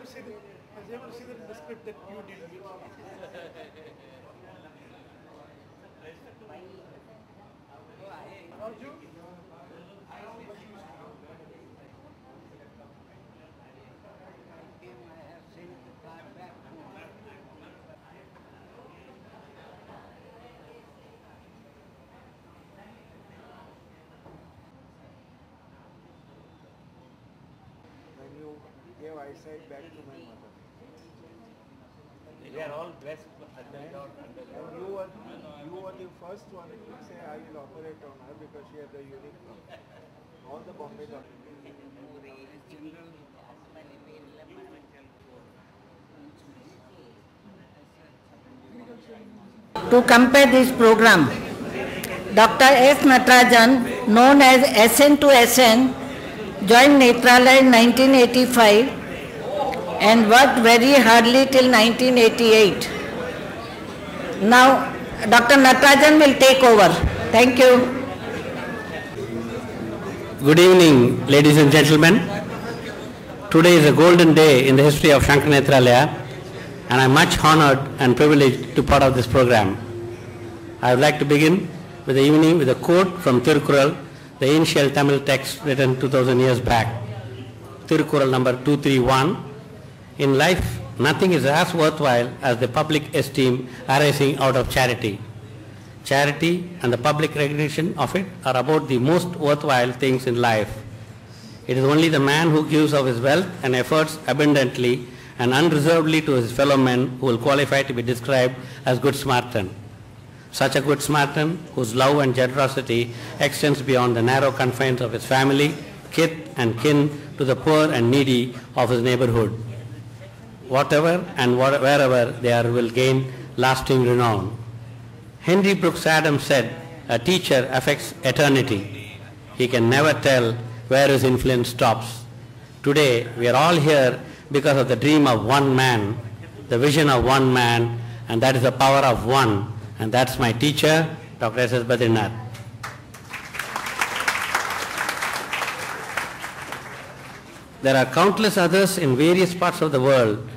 to see that in the script that you did. When you gave eyesight back to my mother. We are all blessed under your And you were the first one to say I will operate on her because she had the unique problem. All the Bombay doctors. To compare this program, Dr.S.Natarajan, known as SN to SN, joined Nethralaya in 1985 and worked very hardly till 1988. Now, Dr. Natarajan will take over. Thank you. Good evening, ladies and gentlemen. Today is a golden day in the history of Sankara Nethralaya, and I am much honored and privileged to be part of this program. I would like to begin with the evening with a quote from Tirukkural, the ancient Tamil text written 2000 years back. Tirukkural number 231. In life, nothing is as worthwhile as the public esteem arising out of charity. Charity and the public recognition of it are about the most worthwhile things in life. It is only the man who gives of his wealth and efforts abundantly and unreservedly to his fellow men who will qualify to be described as good Samaritan. Such a good Samaritan whose love and generosity extends beyond the narrow confines of his family, kith and kin to the poor and needy of his neighborhood. Whatever and wherever they are will gain lasting renown. Henry Brooks Adams said, a teacher affects eternity. He can never tell where his influence stops. Today, we are all here because of the dream of one man, the vision of one man, and that is the power of one. And that's my teacher, Dr.S.S.Badrinath. There are countless others in various parts of the world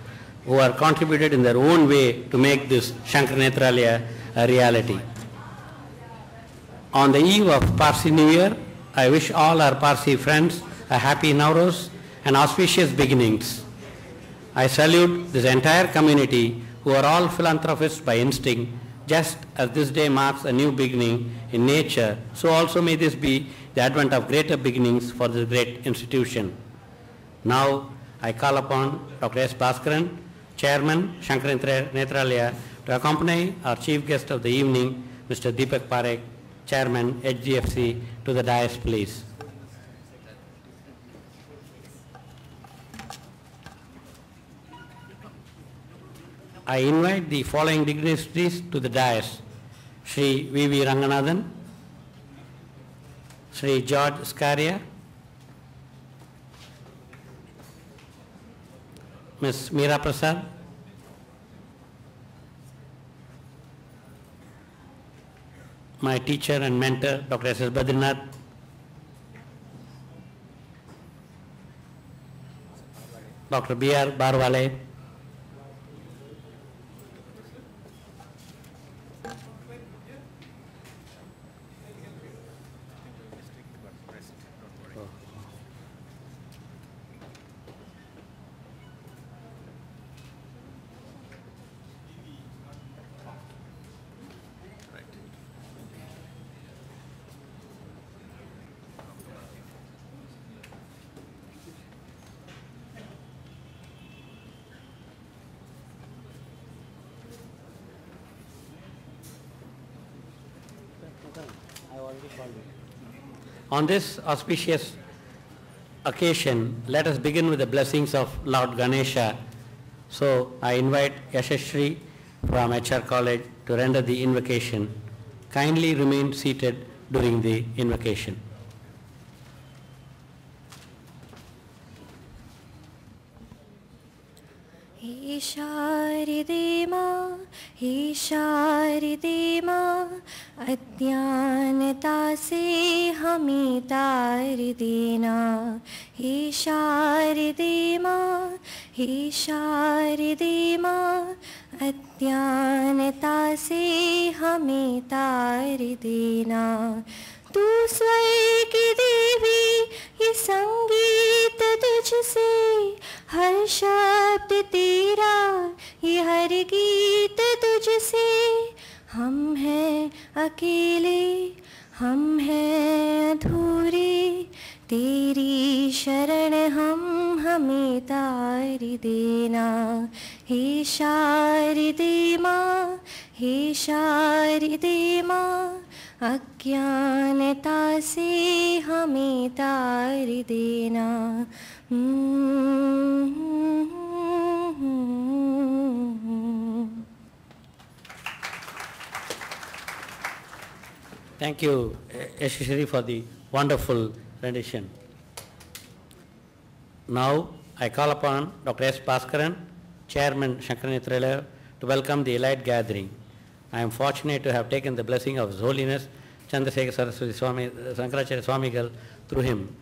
who have contributed in their own way to make this Sankara Nethralaya a reality. On the eve of Parsi New Year, I wish all our Parsi friends a happy Nowruz and auspicious beginnings. I salute this entire community who are all philanthropists by instinct. Just as this day marks a new beginning in nature, so also may this be the advent of greater beginnings for this great institution. Now, I call upon Dr. S. Bhaskaran, Chairman, Sankara Nethralaya, to accompany our chief guest of the evening, Mr. Deepak Parekh, Chairman, HDFC, to the dais, please. I invite the following dignitaries to the dais: Sri V.V. Ranganathan, Sri George Scaria, Ms. Meera Prasad, my teacher and mentor, Dr. S.S.Badrinath, Dr. B.R. Barwale, On this auspicious occasion, let us begin with the blessings of Lord Ganesha. So I invite Yashashri from HR College to render the invocation. Kindly remain seated during the invocation. Isharidema हे शारदे माँ अज्ञानता से हमें तार देना। हे शारदे माँ, हे शारदे माँ अज्ञानता से हमें तार देना। तू स्वर्ग की देवी, ये संगीत तुझसे, हर शब्द तेरा, ये हर गीत तुझसे। हम हैं अकेले, हम हैं अधूरे, तेरी शरण हम हमें तार देना। हे शारदे माँ, हे शारदे माँ अज्ञानता से हमें तार देना। Thank you, Yashashri, for the wonderful rendition. Now, I call upon Dr. S. Bhaskaran, Chairman Sankara Nethralaya, to welcome the elite gathering. I am fortunate to have taken the blessing of His Holiness Chandrasekhar Saraswati Swami, Sankaracharya Swamigal through him.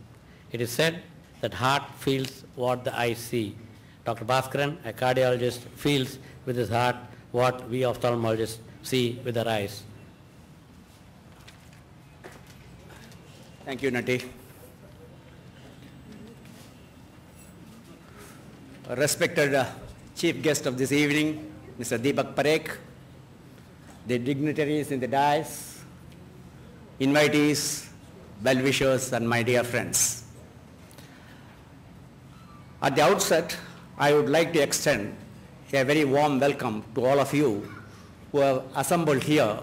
It is said that heart feels what the eyes see. Dr. Bhaskaran, a cardiologist, feels with his heart what we ophthalmologists see with our eyes. Thank you, Nati. Respected chief guest of this evening, Mr. Deepak Parekh, the dignitaries in the dais, invitees, well-wishers, and my dear friends. At the outset, I would like to extend a very warm welcome to all of you who have assembled here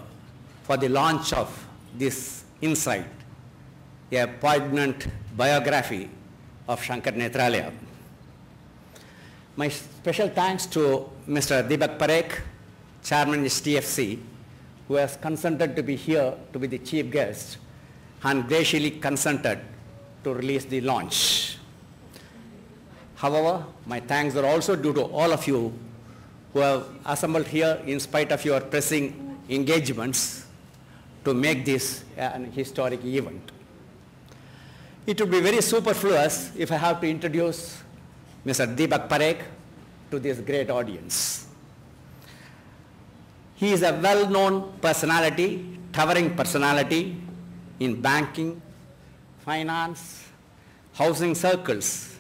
for the launch of this insight, a poignant biography of Sankara Nethralaya. My special thanks to Mr. Deepak Parekh, Chairman HDFC, who has consented to be here to be the chief guest and graciously consented to release the launch. However, my thanks are also due to all of you who have assembled here in spite of your pressing engagements to make this an historic event. It would be very superfluous if I have to introduce Mr. Deepak Parekh to this great audience. He is a well-known personality, towering personality in banking, finance, housing circles,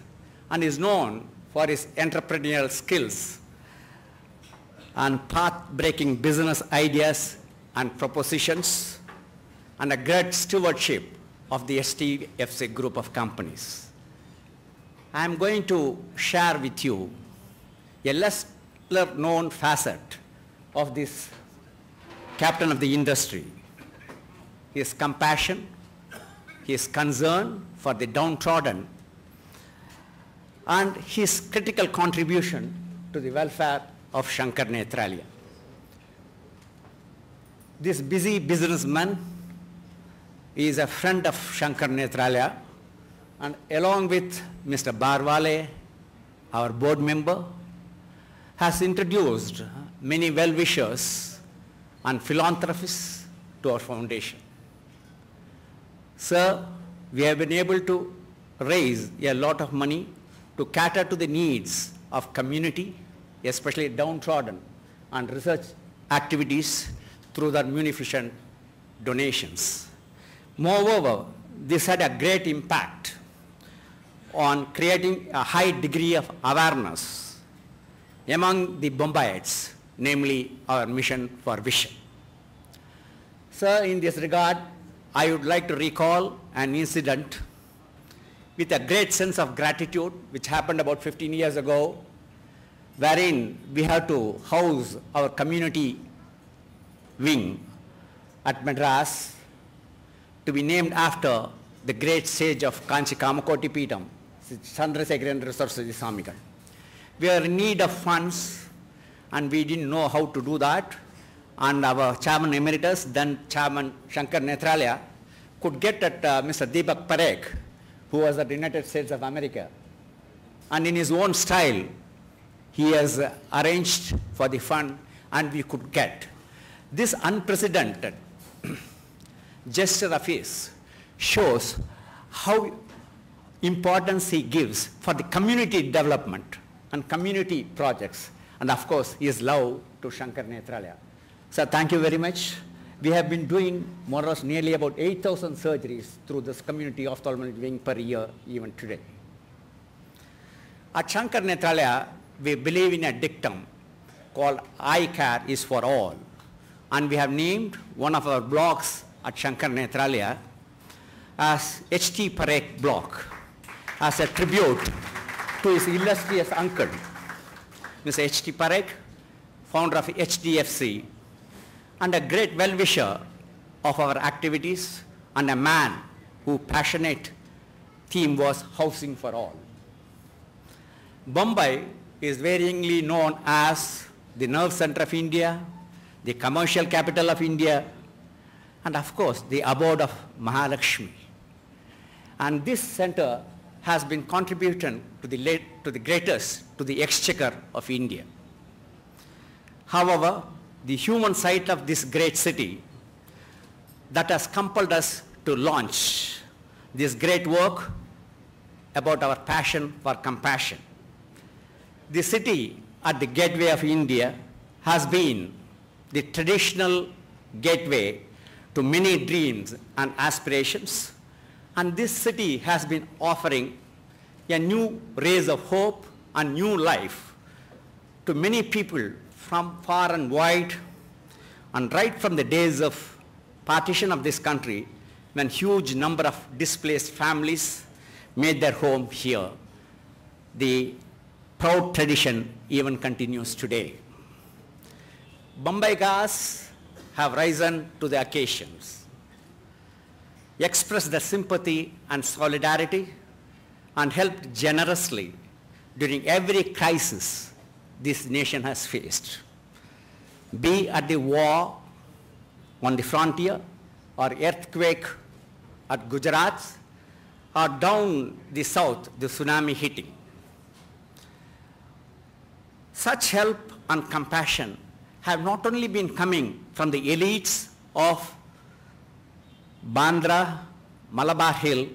and is known for his entrepreneurial skills and path-breaking business ideas and propositions, and a great stewardship of the HDFC group of companies. I am going to share with you a less known facet of this captain of the industry. His compassion, his concern for the downtrodden, and his critical contribution to the welfare of Sankara Nethralaya. This busy businessman is a friend of Sankara Nethralaya, and along with Mr. Barwale, our board member, has introduced many well-wishers and philanthropists to our foundation. Sir, we have been able to raise a lot of money to cater to the needs of community, especially downtrodden, and research activities through their munificent donations. Moreover, this had a great impact on creating a high degree of awareness among the Bombayites, namely our mission for vision. Sir, in this regard, I would like to recall an incident with a great sense of gratitude which happened about 15 years ago, wherein we had to house our community wing at Madras to be named after the great sage of Kanchi Kamakoti Peetam, Chandrasekhar Saraswati Swamigal. We are in need of funds and we didn't know how to do that, and our chairman emeritus, then Chairman Sankara Nethralaya, could get at Mr. Deepak Parekh, who was at the United States of America. And in his own style, he has arranged for the fund and we could get. This unprecedented gesture of his shows how importance he gives for the community development and community projects, and of course his love to Sankara Nethralaya. So thank you very much. We have been doing more or less nearly about 8,000 surgeries through this community ophthalmology wing per year even today. At Sankara Nethralaya, we believe in a dictum called eye care is for all, and we have named one of our blocks at Sankara Nethralaya as Parekh block, as a tribute to his illustrious uncle, Mr. Parekh, founder of HDFC, and a great well-wisher of our activities, and a man whose passionate theme was housing for all. Bombay is varyingly known as the nerve center of India, the commercial capital of India, and of course the abode of Mahalakshmi. And this center has been contributing to the greatest to the exchequer of India. However, the human side of this great city that has compelled us to launch this great work about our passion for compassion. The city at the gateway of India has been the traditional gateway to many dreams and aspirations, and this city has been offering a new rays of hope and new life to many people from far and wide, and right from the days of partition of this country, when huge number of displaced families made their home here. The proud tradition even continues today. Bombaigars have risen to the occasions, expressed their sympathy and solidarity, and helped generously during every crisis this nation has faced, be at the war on the frontier, or earthquake at Gujarat, or down the south, the tsunami hitting. Such help and compassion have not only been coming from the elites of Bandra, Malabar Hill,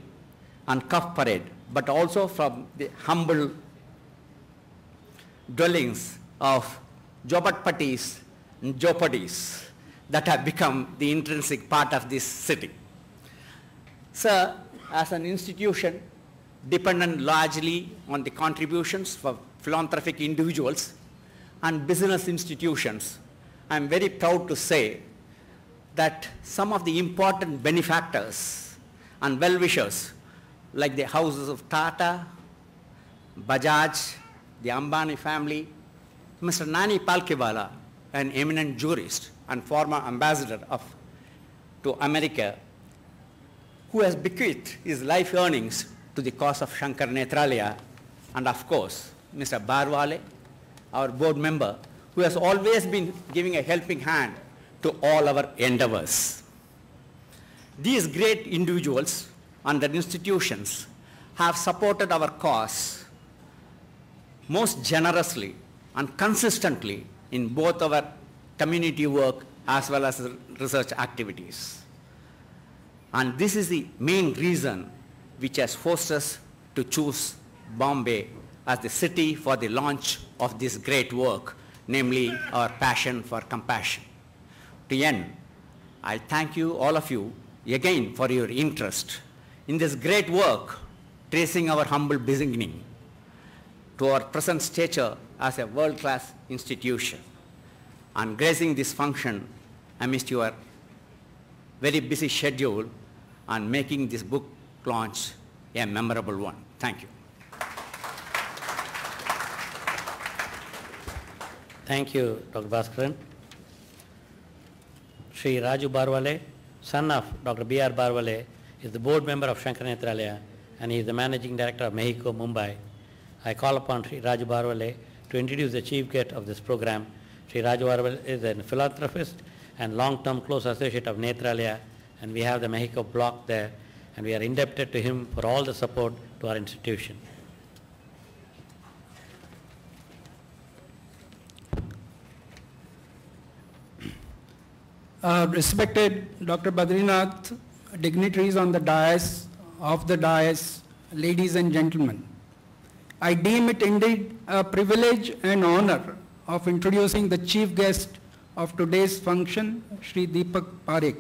and Cuff Parade, but also from the humble dwellings of Jopatpatis and Jopadis that have become the intrinsic part of this city. So, as an institution dependent largely on the contributions for philanthropic individuals and business institutions, I am very proud to say that some of the important benefactors and well-wishers, like the houses of Tata, Bajaj, the Ambani family, Mr. Nani Palkhiwala, an eminent jurist and former ambassador to America, who has bequeathed his life earnings to the cause of Sankara Nethralaya, and of course, Mr. Barwale, our board member, who has always been giving a helping hand to all our endeavors. These great individuals and their institutions have supported our cause most generously and consistently in both our community work as well as research activities. And this is the main reason which has forced us to choose Bombay as the city for the launch of this great work, namely our passion for compassion. To end, I thank you, all of you, again for your interest in this great work, tracing our humble beginning to our present stature as a world-class institution, and gracing this function amidst your very busy schedule and making this book launch a memorable one. Thank you. Thank you, Dr. Bhaskaran. Sri Raju Barwale, son of Dr. B.R. Barwale, is the board member of Sankara Nethralaya, and he is the managing director of Mexico, Mumbai. I call upon Sri Raju Barwale to introduce the chief guest of this program. Sri Raju Barwale is a philanthropist and long-term close associate of Nethralaya, and we have the Mexico block there, and we are indebted to him for all the support to our institution. Respected Dr. Badrinath, dignitaries on the dais, off the dais, ladies and gentlemen, I deem it indeed a privilege and honor of introducing the chief guest of today's function, Shri Deepak Parekh.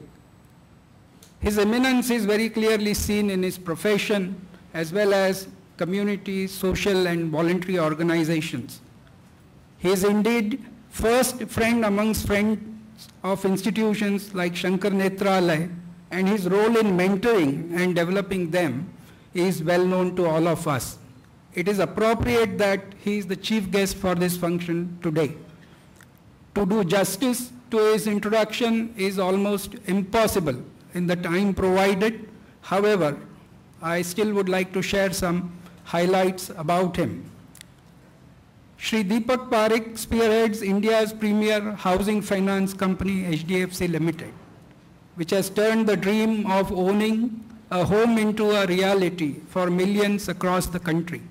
His eminence is very clearly seen in his profession as well as community, social and voluntary organizations. He is indeed first friend amongst friends of institutions like Sankara Nethralaya, and his role in mentoring and developing them is well known to all of us. It is appropriate that he is the chief guest for this function today. To do justice to his introduction is almost impossible in the time provided. However, I still would like to share some highlights about him. Shri Deepak Parekh spearheads India's premier housing finance company, HDFC Limited, which has turned the dream of owning a home into a reality for millions across the country.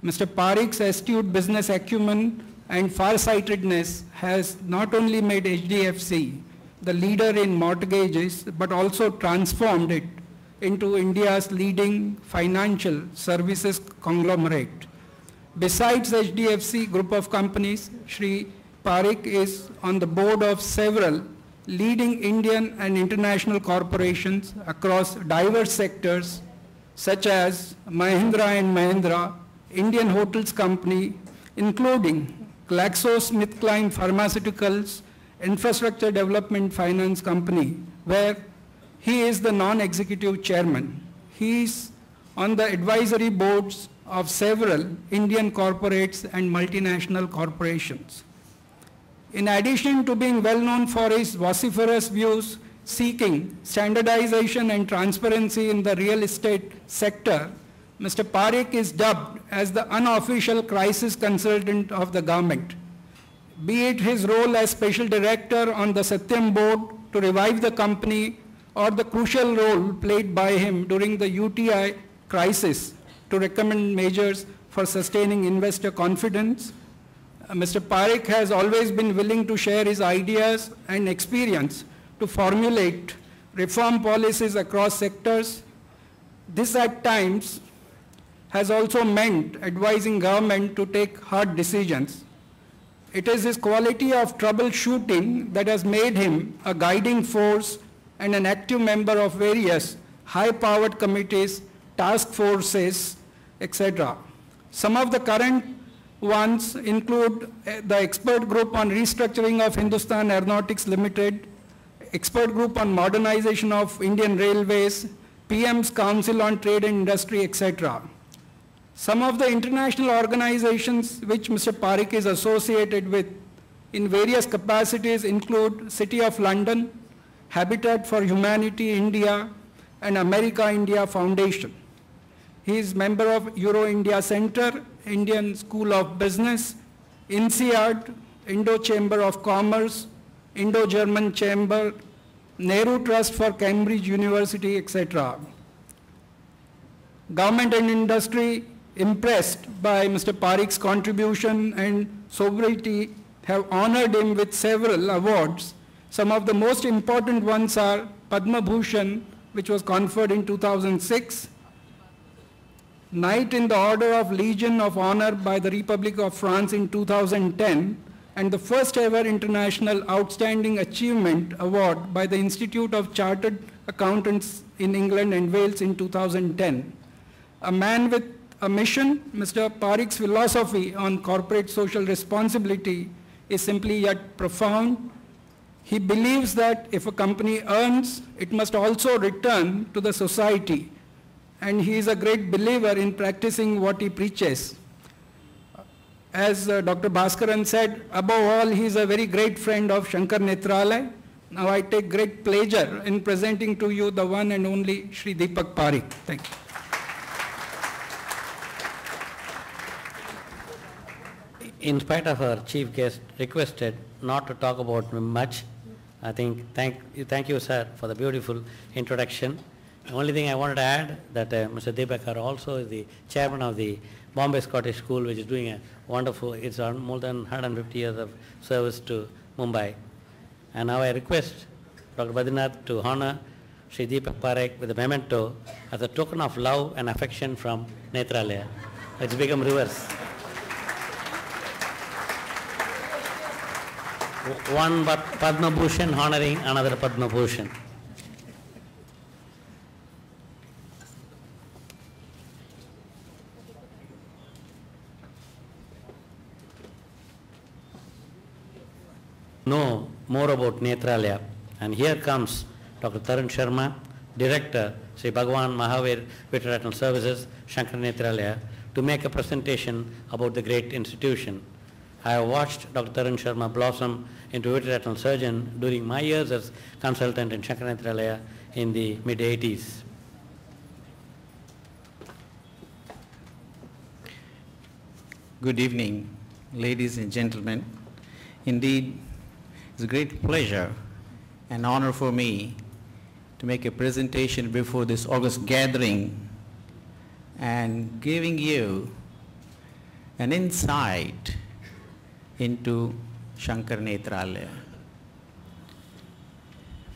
Mr. Parekh's astute business acumen and farsightedness has not only made HDFC the leader in mortgages, but also transformed it into India's leading financial services conglomerate. Besides HDFC group of companies, Shri Parekh is on the board of several leading Indian and international corporations across diverse sectors such as Mahindra & Mahindra, Indian Hotels Company, including GlaxoSmithKline Pharmaceuticals, Infrastructure Development Finance Company, where he is the non-executive chairman. He is on the advisory boards of several Indian corporates and multinational corporations. In addition to being well known for his vociferous views seeking standardization and transparency in the real estate sector, Mr. Parekh is dubbed as the unofficial crisis consultant of the government. Be it his role as special director on the Satyam board to revive the company, or the crucial role played by him during the UTI crisis to recommend measures for sustaining investor confidence, Mr. Parekh has always been willing to share his ideas and experience to formulate reform policies across sectors. This at times has also meant advising government to take hard decisions. It is his quality of troubleshooting that has made him a guiding force and an active member of various high-powered committees, task forces, etc. Some of the current ones include the expert group on restructuring of Hindustan Aeronautics Limited, expert group on modernization of Indian Railways, PM's Council on Trade and Industry, etc. Some of the international organizations which Mr. Parekh is associated with in various capacities include City of London, Habitat for Humanity India, and America-India Foundation. He is member of Euro-India Center, Indian School of Business, INSEAD, Indo-Chamber of Commerce, Indo-German Chamber, Nehru Trust for Cambridge University, etc. Government and industry, impressed by Mr. Parekh's contribution and sobriety, have honored him with several awards. Some of the most important ones are Padma Bhushan, which was conferred in 2006, Knight in the Order of Legion of Honor by the Republic of France in 2010, and the first ever International Outstanding Achievement Award by the Institute of Chartered Accountants in England and Wales in 2010. A man with a mission, Mr. Parekh's philosophy on corporate social responsibility is simply yet profound. He believes that if a company earns, it must also return to the society. And he is a great believer in practicing what he preaches. As Dr. Bhaskaran said, above all, he is a very great friend of Sankara Nethralaya. Now I take great pleasure in presenting to you the one and only Shri Deepak Parekh. Thank you. In spite of our chief guest requested not to talk about much, I think thank you, sir, for the beautiful introduction. The only thing I wanted to add that Mr. Deepak also is the chairman of the Bombay Scottish School, which is doing a wonderful, it's on more than 150 years of service to Mumbai. And now I request Dr. Badrinath to honor Sri Deepak Parekh with a memento as a token of love and affection from Nethralaya. It's become reverse. One Padma Bhushan honoring another Padma Bhushan. Know more about Nethralaya, and here comes Dr. Tarun Sharma, Director, Sri Bhagavan Mahavir Veterinary Services, Sankara Nethralaya, to make a presentation about the great institution. I have watched Dr. Tarun Sharma blossom into a veterinary surgeon during my years as consultant in Sankara Nethralaya in the mid-80s. Good evening, ladies and gentlemen. Indeed, it's a great pleasure and honor for me to make a presentation before this august gathering and giving you an insight into Sankara Nethralaya.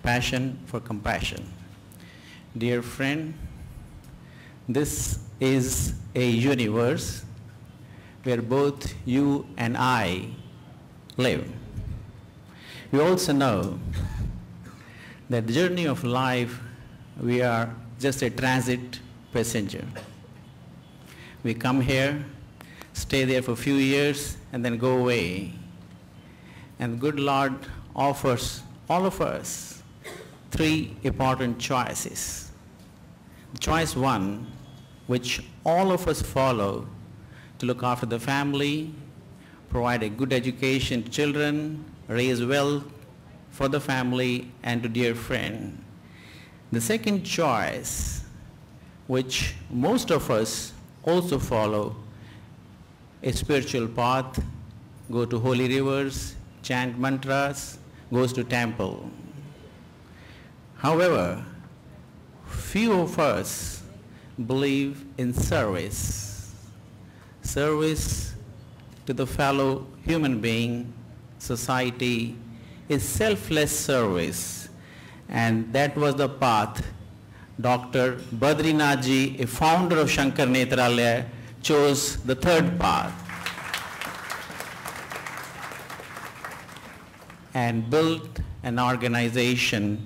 Passion for compassion. Dear friend, this is a universe where both you and I live. We also know that the journey of life, we are just a transit passenger. We come here, stay there for a few years, and then go away. And the good Lord offers all of us three important choices. Choice one, which all of us follow, to look after the family, provide a good education to children, raise wealth for the family and to dear friend. The second choice, which most of us also follow, a spiritual path, go to holy rivers, chant mantras, goes to temple. However, few of us believe in service. Service to the fellow human being, society, is selfless service, and that was the path Dr. Badrinath ji, a founder of Sankara Nethralaya, chose the third path and built an organization,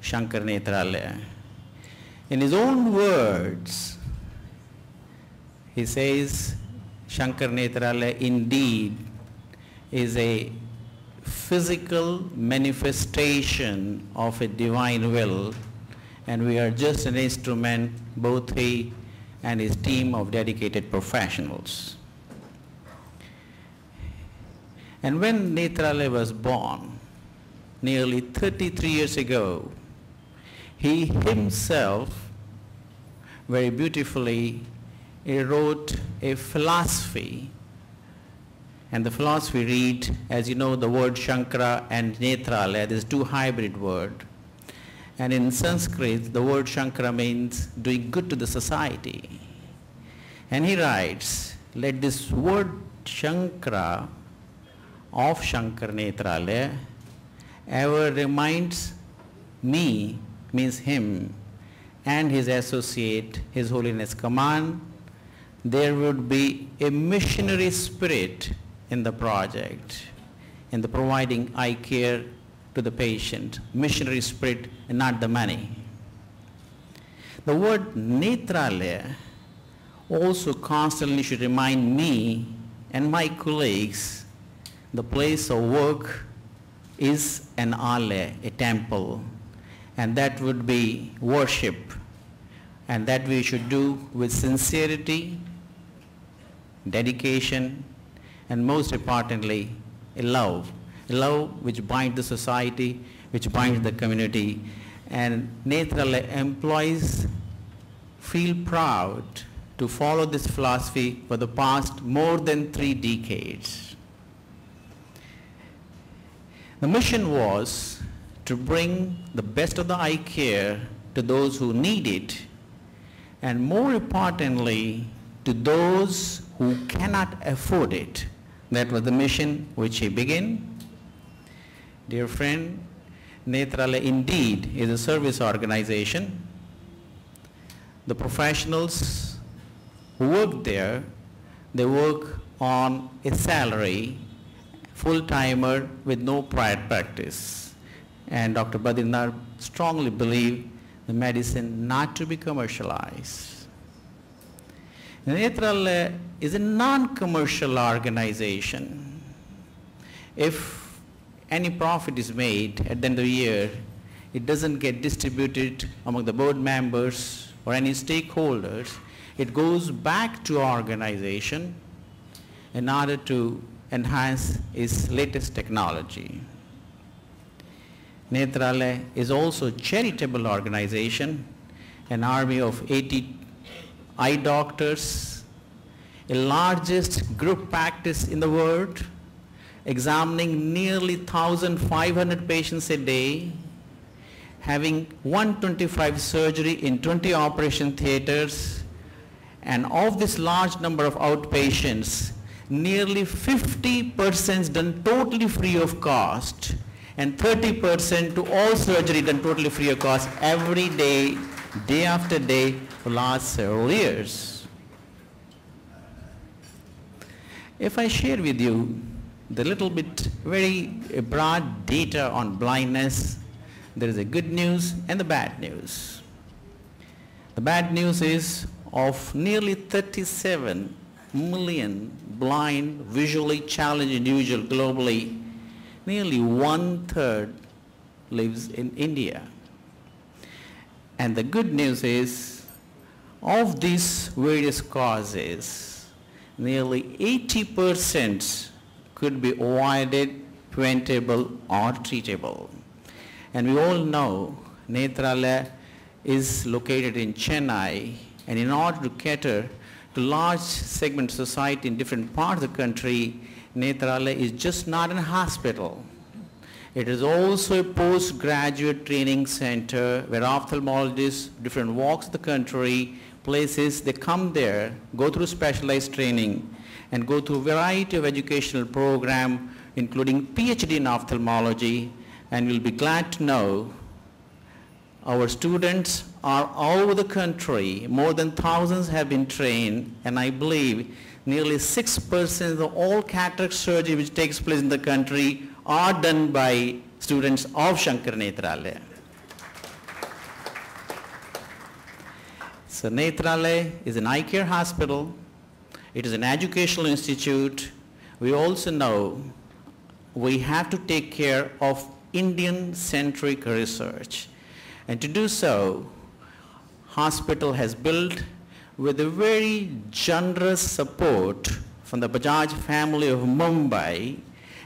Sankara Nethralaya. In his own words, he says, Sankara Nethralaya indeed is a physical manifestation of a divine will, and we are just an instrument, both he and his team of dedicated professionals. And when Nethralaya was born, nearly 33 years ago, he himself very beautifully wrote a philosophy. And the philosophy read, as you know, the word Shankara and Nethralaya, there's two hybrid words. And in Sanskrit, the word Shankara means doing good to the society. And he writes, let this word Shankara of Sankara Nethralaya ever reminds me, means him, and his associate, His Holiness Command, there would be a missionary spirit in the project, in the providing eye care to the patient, missionary spirit and not the money. The word Nethralaya also constantly should remind me and my colleagues the place of work is an alaya, a temple, and that would be worship, and that we should do with sincerity, dedication, and most importantly, a love which binds the society, which binds the community. And Nethralaya employees feel proud to follow this philosophy for the past more than 3 decades. The mission was to bring the best of the eye care to those who need it, and more importantly, to those who cannot afford it. That was the mission which he began. Dear friend, Nethralaya indeed is a service organization. The professionals who work there, they work on a salary, full-timer with no prior practice. And Dr. Badrinath strongly believes the medicine not to be commercialized. Nethralaya is a non-commercial organization. If any profit is made at the end of the year, it doesn't get distributed among the board members or any stakeholders. It goes back to our organization in order to enhance its latest technology. Nethralaya is also a charitable organization, an army of 80 eye doctors, the largest group practice in the world, examining nearly 1,500 patients a day, having 125 surgery in 20 operation theaters, and of this large number of outpatients, nearly 50% done totally free of cost, and 30% to all surgery done totally free of cost every day, day after day, for the last several years. If I share with you the little bit very broad data on blindness, there is a good news and the bad news. The bad news is of nearly 37 million blind, visually challenged individuals globally, nearly 1/3 lives in India. And the good news is, of these various causes, nearly 80% could be avoided, preventable, or treatable. And we all know Nethralaya is located in Chennai, and in order to cater to large segment of society in different parts of the country, Nethralaya is just not a hospital. It is also a postgraduate training center where ophthalmologists, different walks of the country, places, they come there, go through specialized training, and go through a variety of educational programs, including PhD in ophthalmology, and you'll be glad to know our students are all over the country. More than thousands have been trained, and I believe nearly 6% of all cataract surgery which takes place in the country are done by students of Sankara Nethralaya. So Nethralaya is an eye care hospital. It is an educational institute. We also know we have to take care of Indian-centric research. And to do so, hospital has built with a very generous support from the Bajaj family of Mumbai,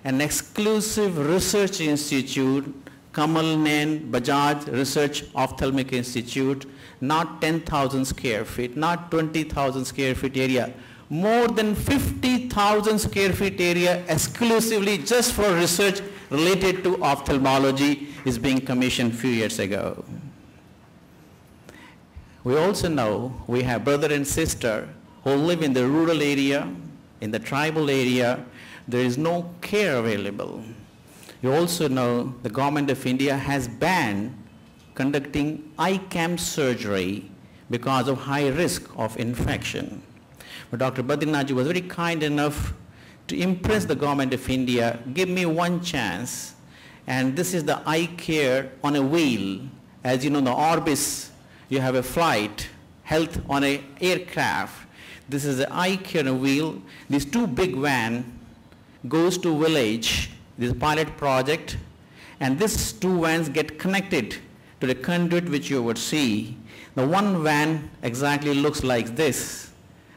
an exclusive research institute, Kamal Nain Bajaj Research Ophthalmic Institute, not 10,000 square feet, not 20,000 square feet area, more than 50,000 square feet area exclusively just for research related to ophthalmology is being commissioned a few years ago. We also know we have brother and sister who live in the rural area, in the tribal area. There is no care available. You also know the government of India has banned conducting eye camp surgery because of high risk of infection. But Dr. Badrinath was very kind enough to impress the government of India, give me one chance, and this is the eye care on a wheel. As you know, the Orbis, you have a flight, health on an aircraft. This is the eye care on a wheel. These two big vans goes to village, this pilot project, and these two vans get connected to the conduit which you would see. The one van exactly looks like this,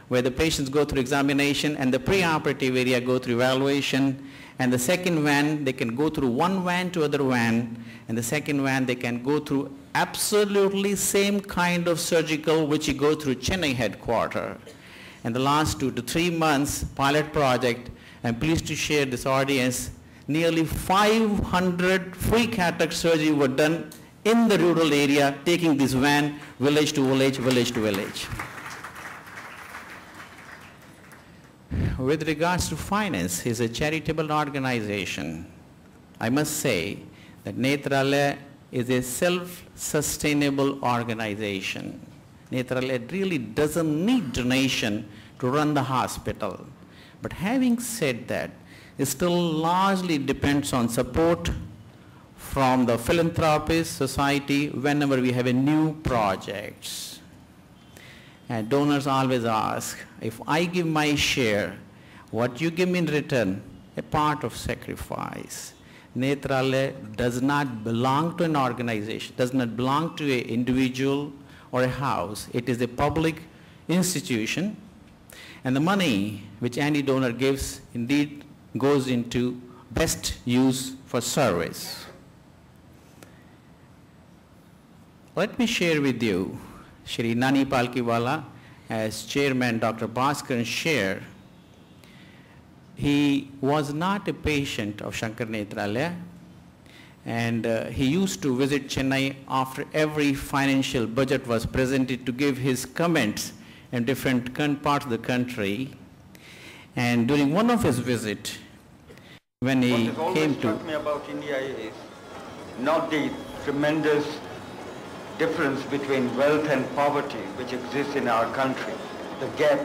where the patients go through examination and the preoperative area go through evaluation, and the second van, they can go through one van to other van, and the second van, they can go through absolutely same kind of surgical which you go through Chennai headquarters. And the last 2 to 3 months pilot project, I'm pleased to share this audience, nearly 500 free cataract surgery were done in the rural area, taking this van village to village, village to village. With regards to finance, it's a charitable organization. I must say that Nethralaya is a self-sustainable organization. Nethralaya really doesn't need donation to run the hospital. But having said that, it still largely depends on support from the philanthropist society whenever we have a new projects. And donors always ask, if I give my share, what you give me in return? A part of sacrifice. Nethralaya does not belong to an organization, does not belong to an individual or a house. It is a public institution, and the money which any donor gives indeed goes into best use for service. Let me share with you, Shri Nani Palkiwala, as Chairman Dr. Bhaskar shared, he was not a patient of Sankara Nethralaya, and he used to visit Chennai after every financial budget was presented to give his comments in different parts of the country. And during one of his visits, when he came to... What has always struck me about India is not the tremendous difference between wealth and poverty which exists in our country, the gap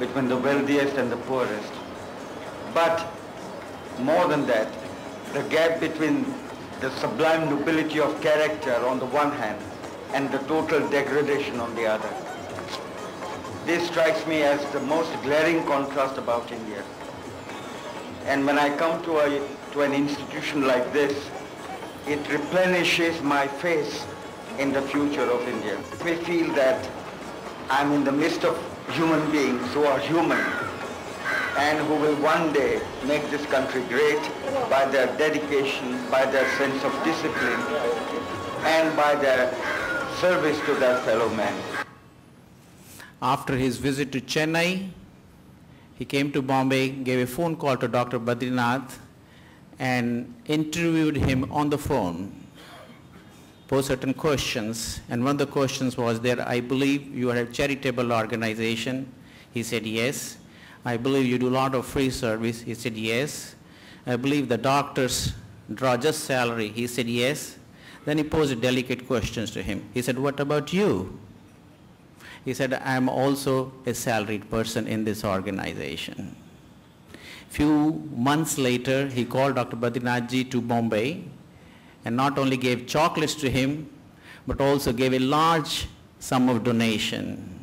between the wealthiest and the poorest, but more than that, the gap between the sublime nobility of character on the one hand and the total degradation on the other. This strikes me as the most glaring contrast about India. And when I come to an institution like this, it replenishes my faith in the future of India. It may feel that I'm in the midst of human beings who are human and who will one day make this country great by their dedication, by their sense of discipline, and by their service to their fellow men. After his visit to Chennai, he came to Bombay, gave a phone call to Dr. Badrinath, and interviewed him on the phone, posed certain questions, and one of the questions was there, I believe you are a charitable organization. He said yes. I believe you do a lot of free service. He said yes. I believe the doctors draw just salary. He said yes. Then he posed delicate questions to him. He said, what about you? He said, I am also a salaried person in this organization. Few months later, he called Dr. Badrinath to Bombay and not only gave chocolates to him, but also gave a large sum of donation.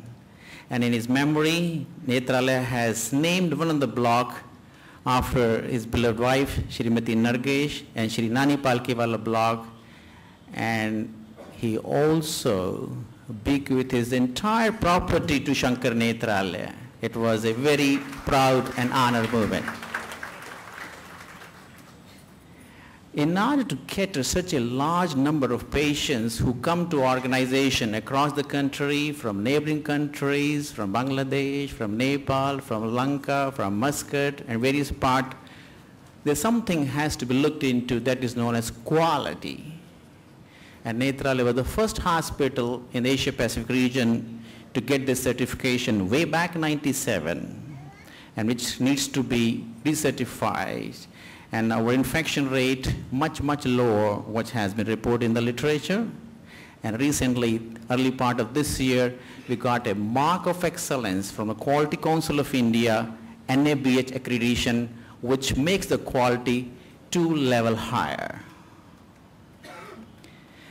And in his memory, Nethralaya has named one of the block after his beloved wife, Srimati Nargesh, and Shri Nani Palkiwala block. And he also bequeathed his entire property to Sankara Nethralaya. It was a very proud and honored moment. In order to cater such a large number of patients who come to organization across the country, from neighboring countries, from Bangladesh, from Nepal, from Lanka, from Muscat, and various parts, there's something has to be looked into that is known as quality. And Nethralaya was the first hospital in the Asia-Pacific region to get this certification way back in '97, and which needs to be recertified. And our infection rate much lower, which has been reported in the literature. And recently, early part of this year, we got a mark of excellence from the Quality Council of India, NABH accreditation, which makes the quality 2 levels higher.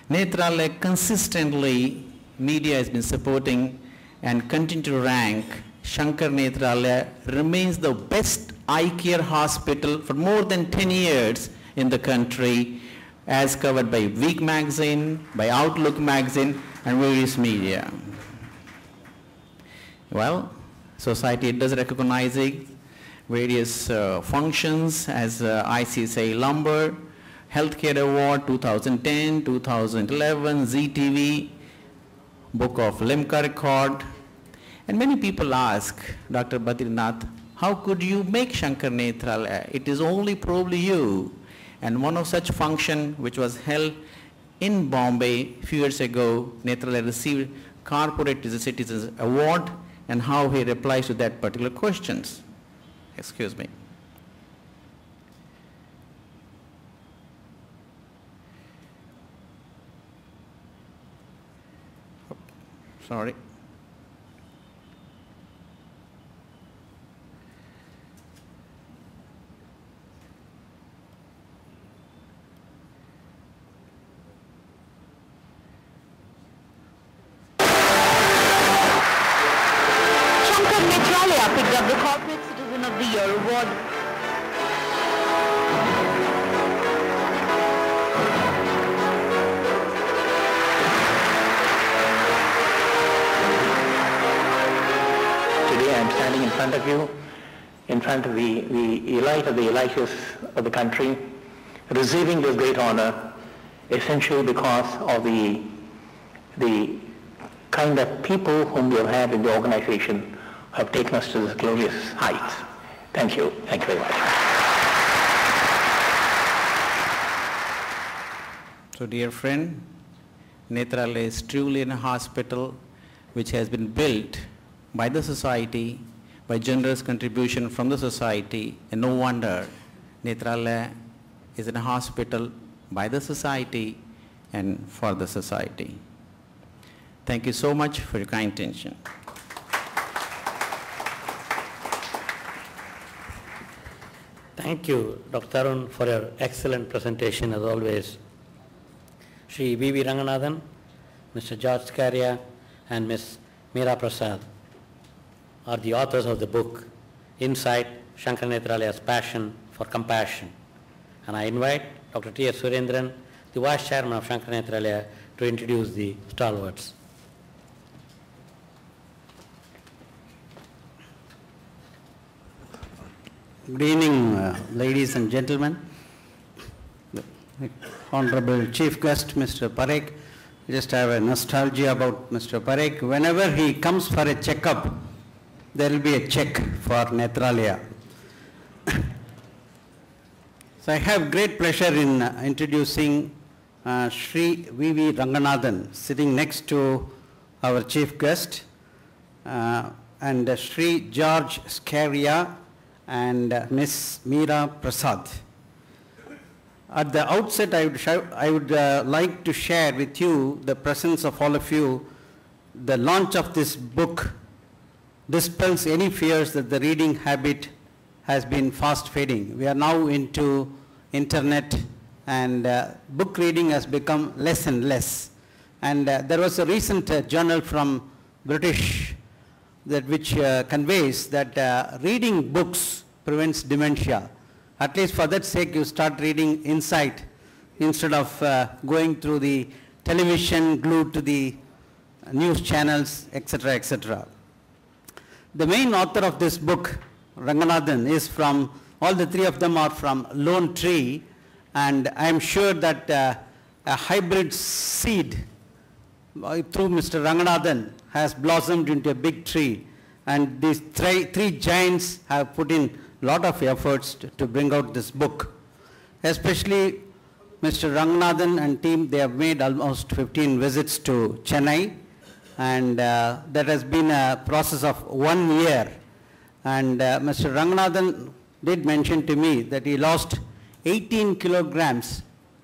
Nethralaya consistently, media has been supporting and continue to rank Sankara Nethralaya remains the best eye care hospital for more than 10 years in the country, as covered by Week magazine, by Outlook magazine, and various media. Well, society does recognize various functions as ICSI Lumber, Healthcare Award 2010, 2011, ZTV, Book of Limca Record. And many people ask, Dr. Badrinath, how could you make Sankara Nethralaya? It is only probably you. And one of such function which was held in Bombay a few years ago, Nethralaya received Corporate Citizens Award, and how he replies to that particular questions. Excuse me. Sorry. Sankara Nethralaya picked up the Corporate Citizen of the Year award. Today I am standing in front of you, in front of the elite of the elites of the country, receiving this great honor, essentially because of the kind of people whom we have had in the organization have taken us to this glorious height. Thank you. Thank you very much. So dear friend, Nethralaya is truly a hospital which has been built by the society, by generous contribution from the society, and no wonder Nethralaya is in a hospital by the society and for the society. Thank you so much for your kind attention. Thank you, Dr. Tarun, for your excellent presentation as always. Shri V.V. Ranganathan, Mr. George Scaria, and Ms. Meera Prasad are the authors of the book, Insight, Sankara Nethralaya's Passion for Compassion. And I invite Dr. T.S. Surendran, the Vice Chairman of Sankara Nethralaya, to introduce the stalwarts. Good evening, ladies and gentlemen. Honorable Chief Guest, Mr. Parekh. I just have a nostalgia about Mr. Parekh. Whenever he comes for a checkup, there will be a check for Nethralaya. So I have great pleasure in introducing Shri V.V. Ranganathan, sitting next to our Chief Guest, and Shri George Scaria, and Ms. Meera Prasad. At the outset, I would like to share with you the presence of all of you. The launch of this book dispels any fears that the reading habit has been fast fading. We are now into internet, and book reading has become less and less. And there was a recent journal from British which conveys that reading books prevents dementia. At least for that sake, you start reading Insight instead of going through the television, glued to the news channels, etc., etc. The main author of this book, Ranganathan, is from, all the three of them are from Lone Tree, and I am sure that a hybrid seed through Mr. Ranganathan has blossomed into a big tree, and these three giants have put in a lot of efforts to bring out this book. Especially Mr. Ranganathan and team, they have made almost 15 visits to Chennai, and that has been a process of 1 year. And Mr. Ranganathan did mention to me that he lost 18 kilograms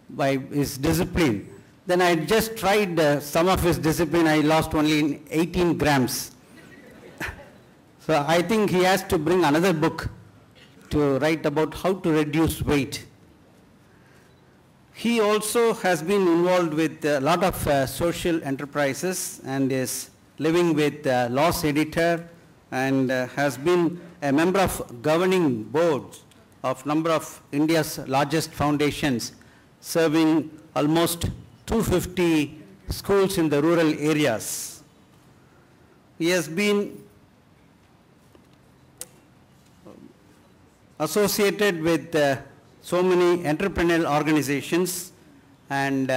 by his discipline. Then I just tried some of his discipline. I lost only 18 grams. So I think he has to bring another book to write about how to reduce weight. He also has been involved with a lot of social enterprises and is living with Loss Editor, and has been a member of governing boards of number of India's largest foundations, serving almost 250 schools in the rural areas. He has been associated with so many entrepreneurial organizations, and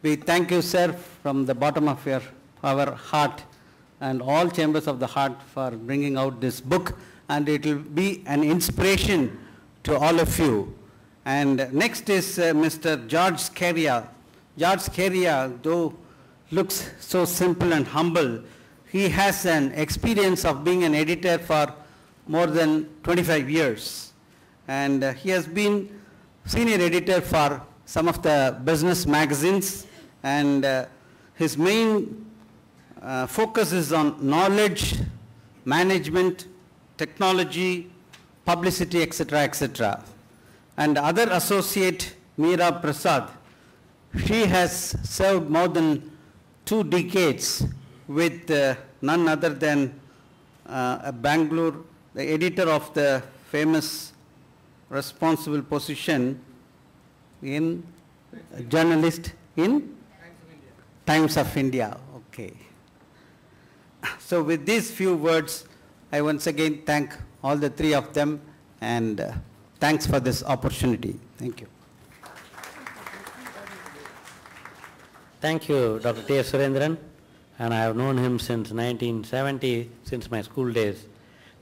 we thank you, sir, from the bottom of our heart and all chambers of the heart for bringing out this book, and it will be an inspiration to all of you. And next is Mr. George Scaria. George Scaria, though looks so simple and humble, he has an experience of being an editor for more than 25 years. And he has been senior editor for some of the business magazines, and his main focuses on knowledge, management, technology, publicity, etc., etc. And other associate, Meera Prasad, she has served more than 2 decades with none other than Bangalore, the editor of the famous responsible position in journalist in Times of India. Okay. So with these few words, I once again thank all the 3 of them, and thanks for this opportunity. Thank you. Thank you, Dr. T.S. Surendran, and I have known him since 1970, since my school days.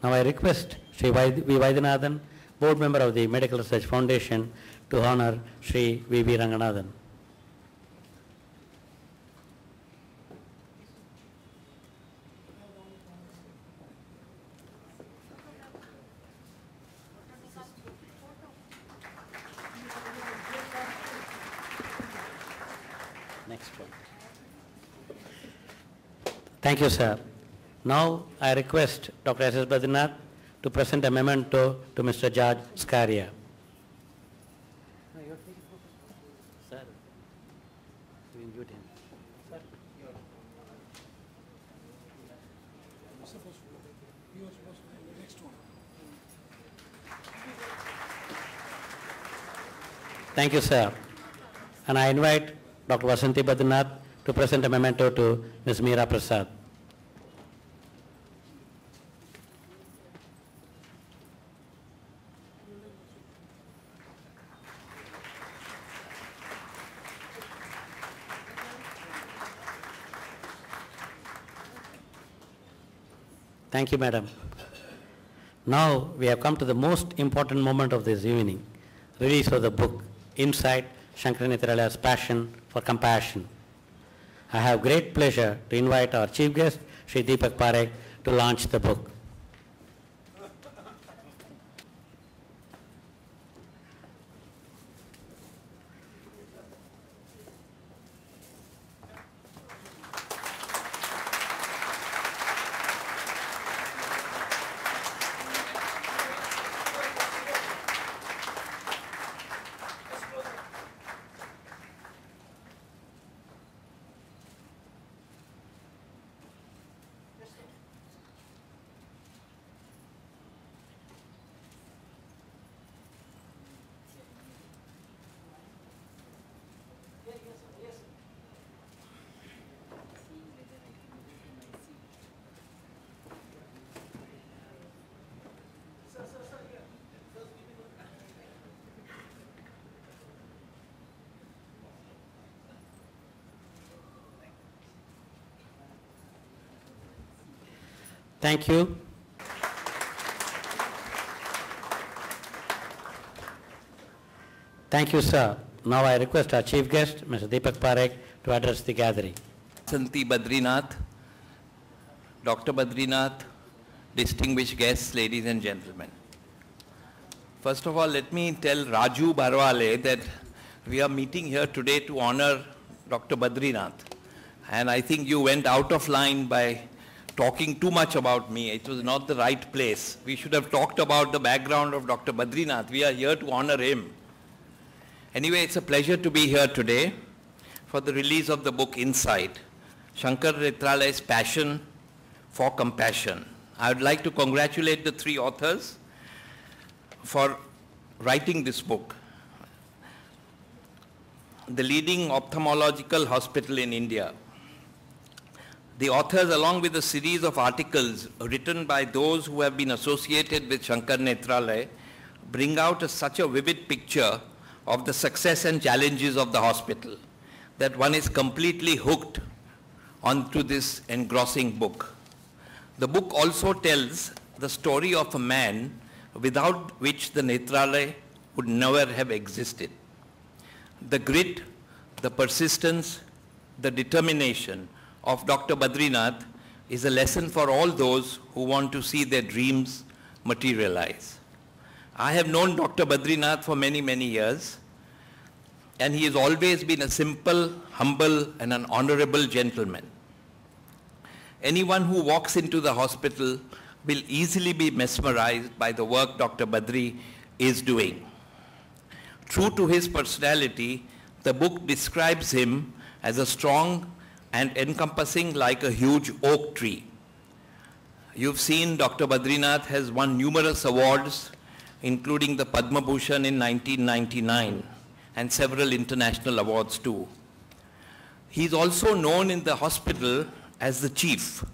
Now I request Sri V. Vaidyanathan, board member of the Medical Research Foundation, to honor Sri V.V. Ranganathan. Next one. Thank you, sir. Now I request Dr. S.S.Badrinath to present a memento to Mr. George Scaria. Sir, you invite him. Sir, thank you, sir. And I invite Dr. Vasanthi Badrinath to present a memento to Ms. Meera Prasad. Thank you, madam. Now we have come to the most important moment of this evening, release of the book, Inside Sankara Nethralaya's Passion for Compassion. I have great pleasure to invite our chief guest, Sri Deepak Parekh, to launch the book. Thank you. Thank you, sir. Now I request our chief guest, Mr. Deepak Parekh, to address the gathering. Santi Badrinath, Dr. Badrinath, distinguished guests, ladies and gentlemen. First of all, let me tell Raju Barwale that we are meeting here today to honor Dr. Badrinath. And I think you went out of line by talking too much about me. It was not the right place. We should have talked about the background of Dr. Badrinath. We are here to honor him. Anyway, it's a pleasure to be here today for the release of the book Inside, Sankara Nethralaya's Passion for Compassion. I would like to congratulate the 3 authors for writing this book. The leading ophthalmological hospital in India. The authors, along with a series of articles written by those who have been associated with Sankara Nethralaya, bring out such a vivid picture of the success and challenges of the hospital that one is completely hooked onto this engrossing book. The book also tells the story of a man without which the Nethralaya would never have existed. The grit, the persistence, the determination of Dr. Badrinath is a lesson for all those who want to see their dreams materialize. I have known Dr. Badrinath for many, many years, and he has always been a simple, humble, and an honorable gentleman. anyone who walks into the hospital will easily be mesmerized by the work Dr. Badri is doing. True to his personality, the book describes him as a strong and encompassing like a huge oak tree. You've seen Dr. Badrinath has won numerous awards, including the Padma Bhushan in 1999 and several international awards too. He's also known in the hospital as the chief.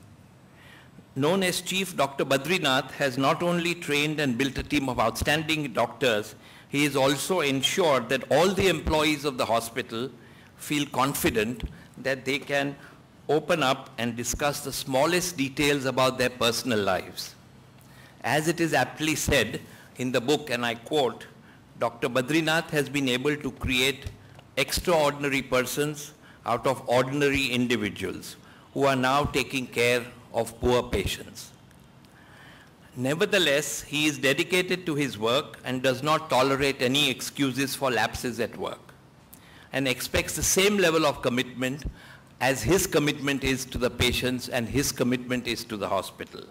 Known as Chief, Dr. Badrinath has not only trained and built a team of outstanding doctors, he has also ensured that all the employees of the hospital feel confident that they can open up and discuss the smallest details about their personal lives. As it is aptly said in the book, and I quote, Dr. Badrinath has been able to create extraordinary persons out of ordinary individuals who are now taking care of poor patients. Nevertheless, he is dedicated to his work and does not tolerate any excuses for lapses at work, and expects the same level of commitment as his commitment is to the patients and his commitment is to the hospital.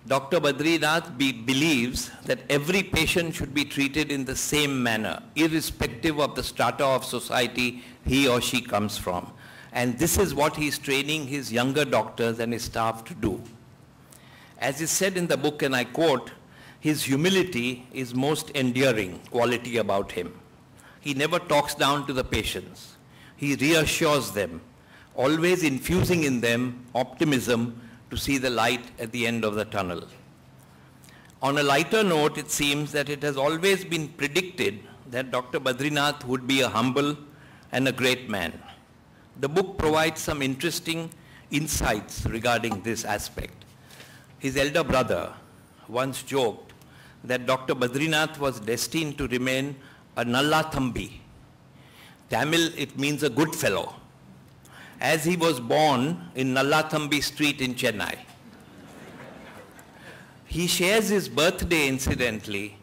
Dr. Badrinath believes that every patient should be treated in the same manner, irrespective of the strata of society he or she comes from. And this is what he is training his younger doctors and his staff to do. As is said in the book, and I quote, his humility is most endearing quality about him. He never talks down to the patients. He reassures them, always infusing in them optimism to see the light at the end of the tunnel. On a lighter note, it seems that it has always been predicted that Dr. Badrinath would be a humble and a great man. The book provides some interesting insights regarding this aspect. His elder brother once joked that Dr. Badrinath was destined to remain a Nalla Thambi. Tamil, it means a good fellow, as he was born in Nalla Thambi Street in Chennai. He shares his birthday, incidentally,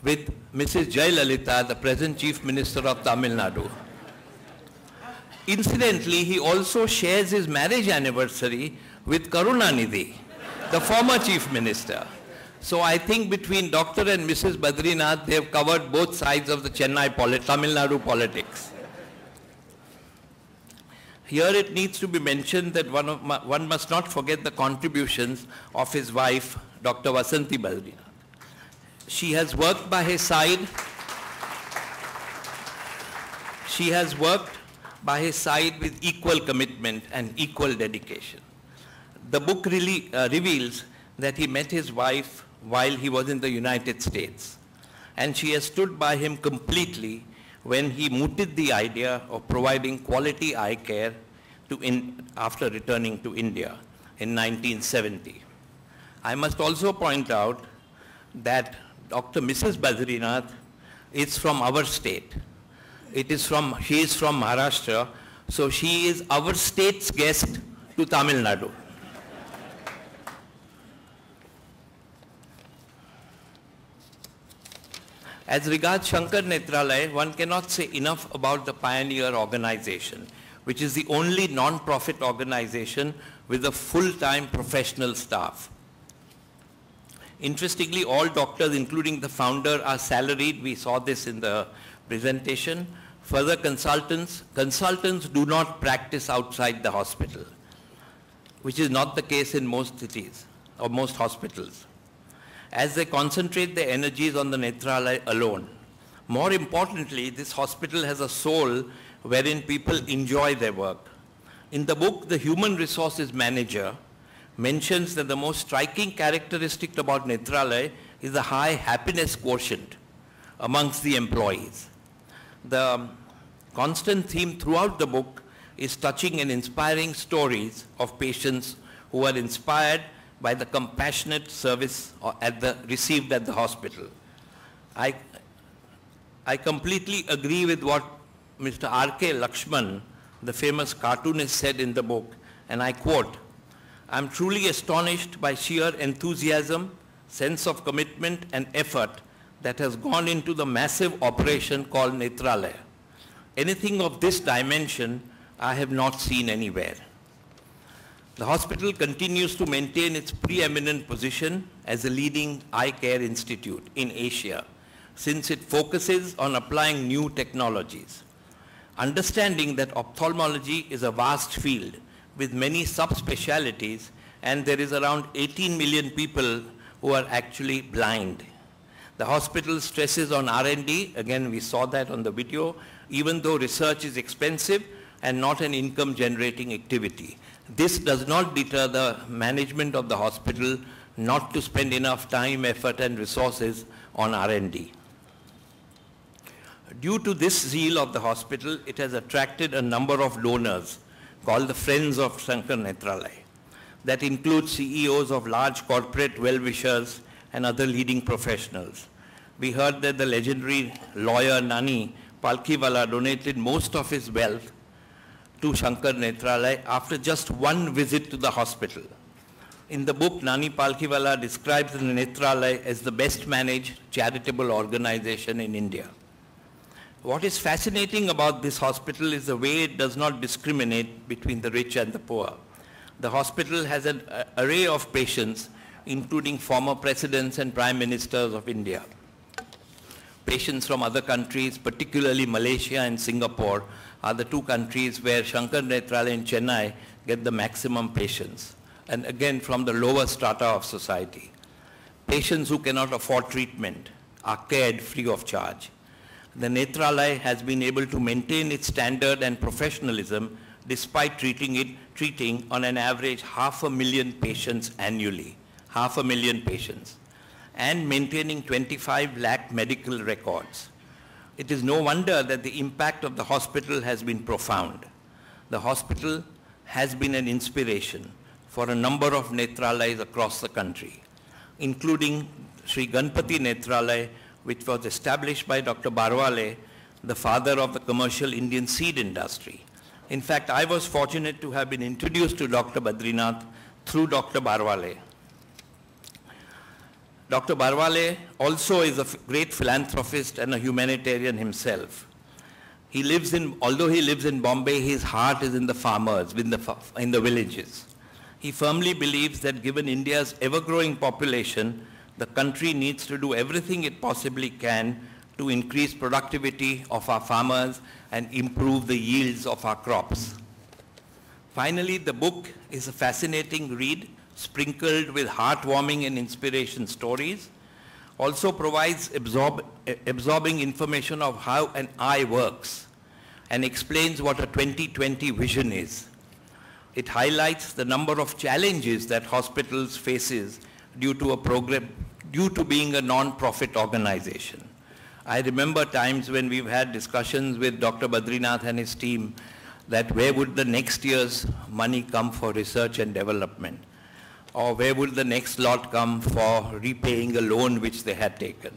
with Mrs. Jayalalitha, the present Chief Minister of Tamil Nadu. Incidentally, he also shares his marriage anniversary with Karunanidhi, the former Chief Minister. So I think between Dr. and Mrs. Badrinath, they have covered both sides of the Chennai Tamil Nadu politics. Here it needs to be mentioned that one must not forget the contributions of his wife, Dr. Vasanti Badrinath. She has worked by his side. She has worked by his side with equal commitment and equal dedication. The book really reveals that he met his wife while he was in the United States, and she has stood by him completely when he mooted the idea of providing quality eye care after returning to India in 1970. I must also point out that Dr. Mrs. Badrinath is from our state. She is from Maharashtra, so she is our state's guest to Tamil Nadu. As regards Sankara Nethralaya, one cannot say enough about the pioneer organization, which is the only non-profit organization with a full-time professional staff. Interestingly, all doctors, including the founder, are salaried. We saw this in the presentation. Further, consultants do not practice outside the hospital, which is not the case in most cities or most hospitals, as they concentrate their energies on the Nethralaya alone. More importantly, this hospital has a soul wherein people enjoy their work. In the book, the human resources manager mentions that the most striking characteristic about Nethralaya is the high happiness quotient amongst the employees. The constant theme throughout the book is touching and inspiring stories of patients who are inspired by the compassionate service received at the hospital. I completely agree with what Mr. R.K. Lakshman, the famous cartoonist, said in the book, and I quote, "I'm truly astonished by sheer enthusiasm, sense of commitment and effort that has gone into the massive operation called Nethralaya. Anything of this dimension I have not seen anywhere." The hospital continues to maintain its preeminent position as a leading eye care institute in Asia, since it focuses on applying new technologies. Understanding that ophthalmology is a vast field with many subspecialties, and there is around 18 million people who are actually blind. The hospital stresses on R&D, again we saw that on the video, even though research is expensive and not an income generating activity. This does not deter the management of the hospital not to spend enough time, effort and resources on R&D. Due to this zeal of the hospital, it has attracted a number of donors called the Friends of Sankara Nethralaya. That includes CEOs of large corporate well-wishers and other leading professionals. We heard that the legendary lawyer Nani Palkhiwala donated most of his wealth to Sankara Nethralaya after just one visit to the hospital. In the book, Nani Palkhiwala describes the Nethralaya as the best managed charitable organization in India. What is fascinating about this hospital is the way it does not discriminate between the rich and the poor. The hospital has an array of patients, including former presidents and prime ministers of India. Patients from other countries, particularly Malaysia and Singapore, are the two countries where Sankara Nethralaya in Chennai get the maximum patients, and again from the lower strata of society. Patients who cannot afford treatment are cared free of charge. The Nethralaya has been able to maintain its standard and professionalism despite treating on an average 500,000 patients annually, 500,000 patients, and maintaining 25 lakh medical records. It is no wonder that the impact of the hospital has been profound. The hospital has been an inspiration for a number of Netralayas across the country, including Sri Ganpati Nethralaya, which was established by Dr. Barwale, the father of the commercial Indian seed industry. In fact, I was fortunate to have been introduced to Dr. Badrinath through Dr. Barwale. Dr. Barwale also is a great philanthropist and a humanitarian himself. Although he lives in Bombay, his heart is in the farmers, in the villages. He firmly believes that given India's ever-growing population, the country needs to do everything it possibly can to increase productivity of our farmers and improve the yields of our crops. Finally, the book is a fascinating read, sprinkled with heartwarming and inspiration stories. Also provides absorbing information of how an eye works and explains what a 2020 vision is. It highlights the number of challenges that hospitals faces due to being a non-profit organization. I remember times when we've had discussions with Dr. Badrinath and his team that where would the next year's money come for research and development, or where would the next lot come for repaying a loan which they had taken.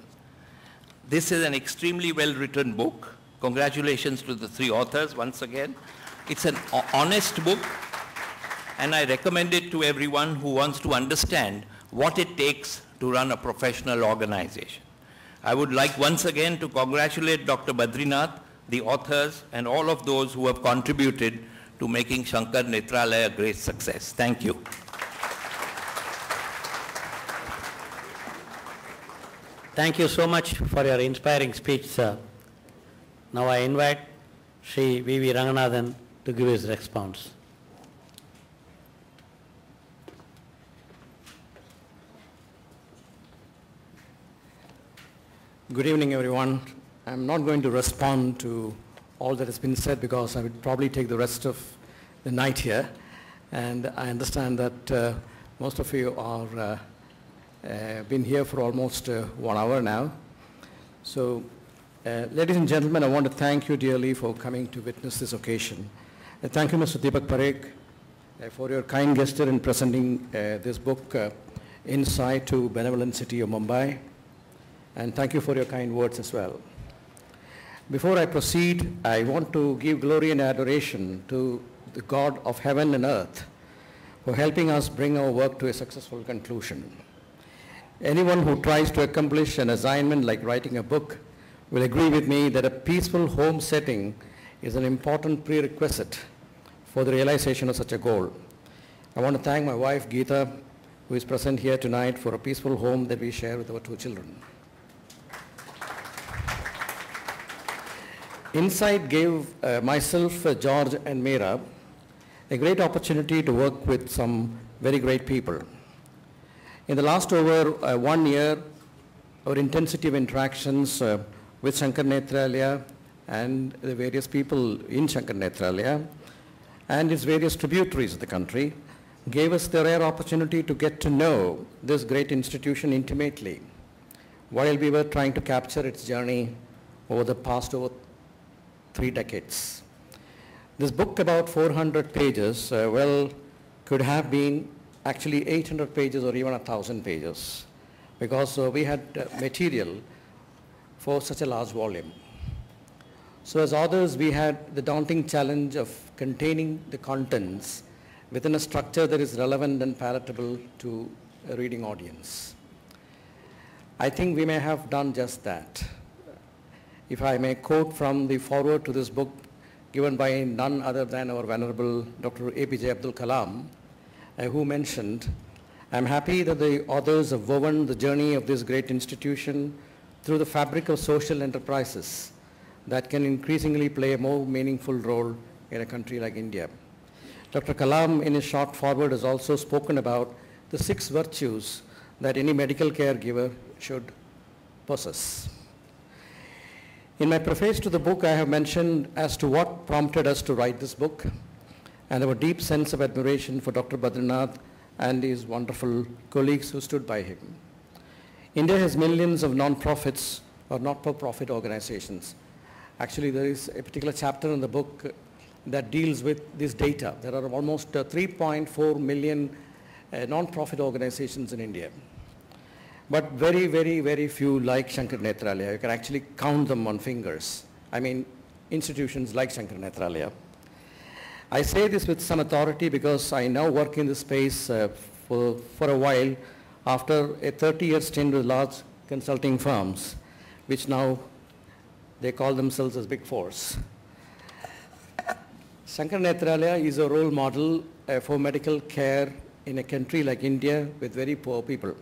This is an extremely well-written book. Congratulations to the three authors once again. It's an honest book, and I recommend it to everyone who wants to understand what it takes to run a professional organization. I would like once again to congratulate Dr. Badrinath, the authors, and all of those who have contributed to making Sankara Nethralaya a great success. Thank you. Thank you so much for your inspiring speech, sir. Now I invite Sri V.V. Ranganathan to give his response. Good evening, everyone. I'm not going to respond to all that has been said because I would probably take the rest of the night here. And I understand that most of you are been here for almost 1 hour now. So, ladies and gentlemen, I want to thank you dearly for coming to witness this occasion. Thank you, Mr. Deepak Parekh, for your kind gesture in presenting this book, Insight to Benevolent City of Mumbai. And thank you for your kind words as well. Before I proceed, I want to give glory and adoration to the God of heaven and earth for helping us bring our work to a successful conclusion. Anyone who tries to accomplish an assignment like writing a book will agree with me that a peaceful home setting is an important prerequisite for the realization of such a goal. I want to thank my wife, Geeta, who is present here tonight, for a peaceful home that we share with our 2 children. Insight gave myself, George and Meera a great opportunity to work with some very great people. In the last over 1 year, our intensity of interactions with Sankara Nethralaya and the various people in Sankara Nethralaya and its various tributaries of the country gave us the rare opportunity to get to know this great institution intimately while we were trying to capture its journey over the past 3 decades. This book, about 400 pages, could have been actually 800 pages or even 1,000 pages, because we had material for such a large volume. So as authors, we had the daunting challenge of containing the contents within a structure that is relevant and palatable to a reading audience. I think we may have done just that. If I may quote from the foreword to this book, given by none other than our venerable Dr. APJ Abdul Kalam, who mentioned, "I'm happy that the authors have woven the journey of this great institution through the fabric of social enterprises that can increasingly play a more meaningful role in a country like India." Dr. Kalam, in his short foreword, has also spoken about the 6 virtues that any medical caregiver should possess. In my preface to the book, I have mentioned as to what prompted us to write this book and our deep sense of admiration for Dr. Badrinath and his wonderful colleagues who stood by him. India has millions of non-profits or not-for-profit organizations. Actually, there is a particular chapter in the book that deals with this data. There are almost 3.4 million non-profit organizations in India. But very, very, very few like Sankara Nethralaya. You can actually count them on fingers. I mean, institutions like Sankara Nethralaya. I say this with some authority because I now work in this space for a while after a 30-year stint with large consulting firms, which now they call themselves as Big Fours. Sankara Nethralaya is a role model for medical care in a country like India with very poor people.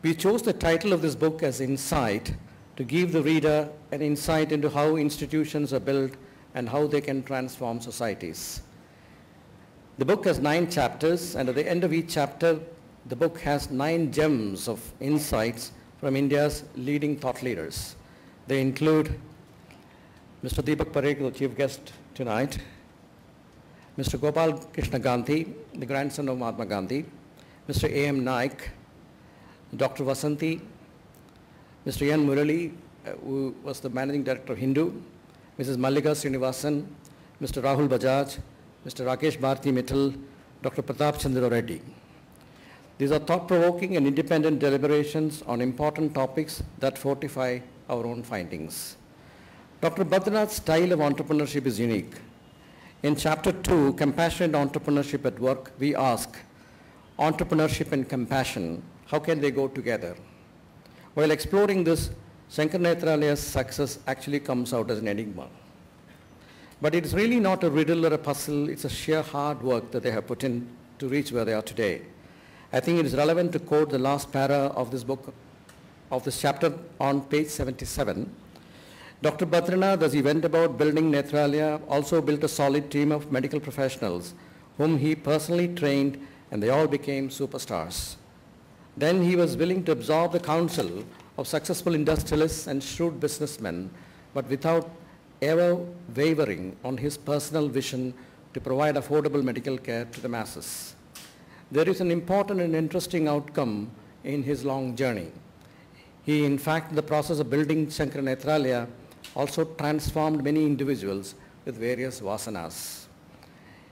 We chose the title of this book as Insight to give the reader an insight into how institutions are built and how they can transform societies. The book has 9 chapters, and at the end of each chapter, the book has 9 gems of insights from India's leading thought leaders. They include Mr. Deepak, Parekh, the chief guest tonight, Mr. Gopal Krishna Gandhi, the grandson of Mahatma Gandhi, Mr. A.M. Naik, Dr. Vasanti, Mr. N. Murali, who was the managing director of Hindu, Mrs. Mallika Srinivasan, Mr. Rahul Bajaj, Mr. Rakesh Bharti Mittal, Dr. Pratap Chandra Reddy. These are thought-provoking and independent deliberations on important topics that fortify our own findings. Dr. Badrinath's style of entrepreneurship is unique. In Chapter 2, Compassionate Entrepreneurship at Work, we ask, entrepreneurship and compassion, how can they go together? While exploring this, Sankara Nethralaya's success actually comes out as an enigma. But it's really not a riddle or a puzzle, it's a sheer hard work that they have put in to reach where they are today. I think it is relevant to quote the last para of this book, of this chapter on page 77. Dr. Badrinath, as he went about building Nethralaya, also built a solid team of medical professionals whom he personally trained, and they all became superstars. Then he was willing to absorb the counsel of successful industrialists and shrewd businessmen, but without ever wavering on his personal vision to provide affordable medical care to the masses. There is an important and interesting outcome in his long journey. He, in fact, in the process of building Sankara Nethralaya, also transformed many individuals with various vasanas.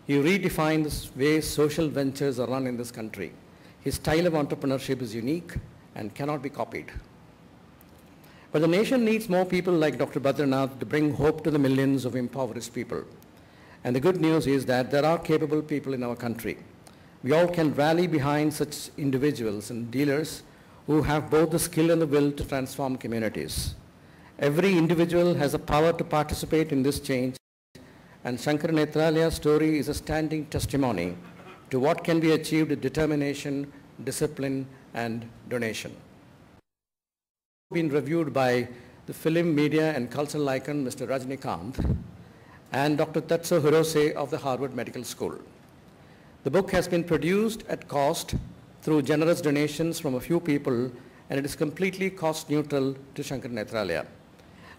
He redefined the way social ventures are run in this country. His style of entrepreneurship is unique and cannot be copied. But the nation needs more people like Dr. Badrinath to bring hope to the millions of impoverished people. And the good news is that there are capable people in our country. We all can rally behind such individuals and dealers who have both the skill and the will to transform communities. Every individual has the power to participate in this change, and Sankara Nethralaya's story is a standing testimony to what can be achieved with determination, discipline, and donation. Been reviewed by the film, media, and cultural icon, Mr. Rajinikanth, and Dr. Tatsuo Hirose of the Harvard Medical School. The book has been produced at cost through generous donations from a few people, and it is completely cost neutral to Sankara Nethralaya.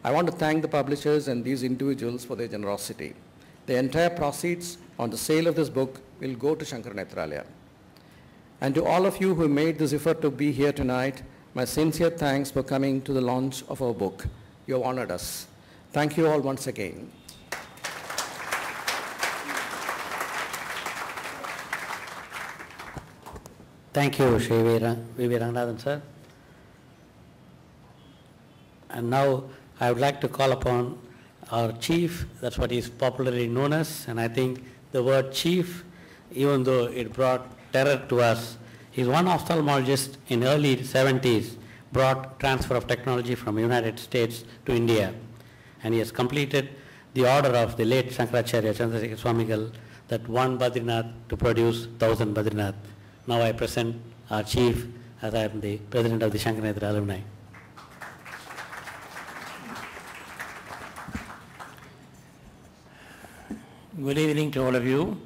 I want to thank the publishers and these individuals for their generosity. The entire proceeds on the sale of this book will go to Sankara Nethralaya. And to all of you who made this effort to be here tonight, my sincere thanks for coming to the launch of our book. You have honored us. Thank you all once again. Thank you, Shri V.V. Ranganathan, sir. And now I would like to call upon our chief, that's what he's popularly known as, and I think the word chief, even though it brought terror to us, he's one ophthalmologist in early 70s, brought transfer of technology from United States to India. And he has completed the order of the late Shankaracharya Chandrasekhar Swamigal, that one Badrinath to produce 1,000 Badrinath. Now I present our chief, as I am the president of the Sankara Nethralaya alumni. Good evening to all of you,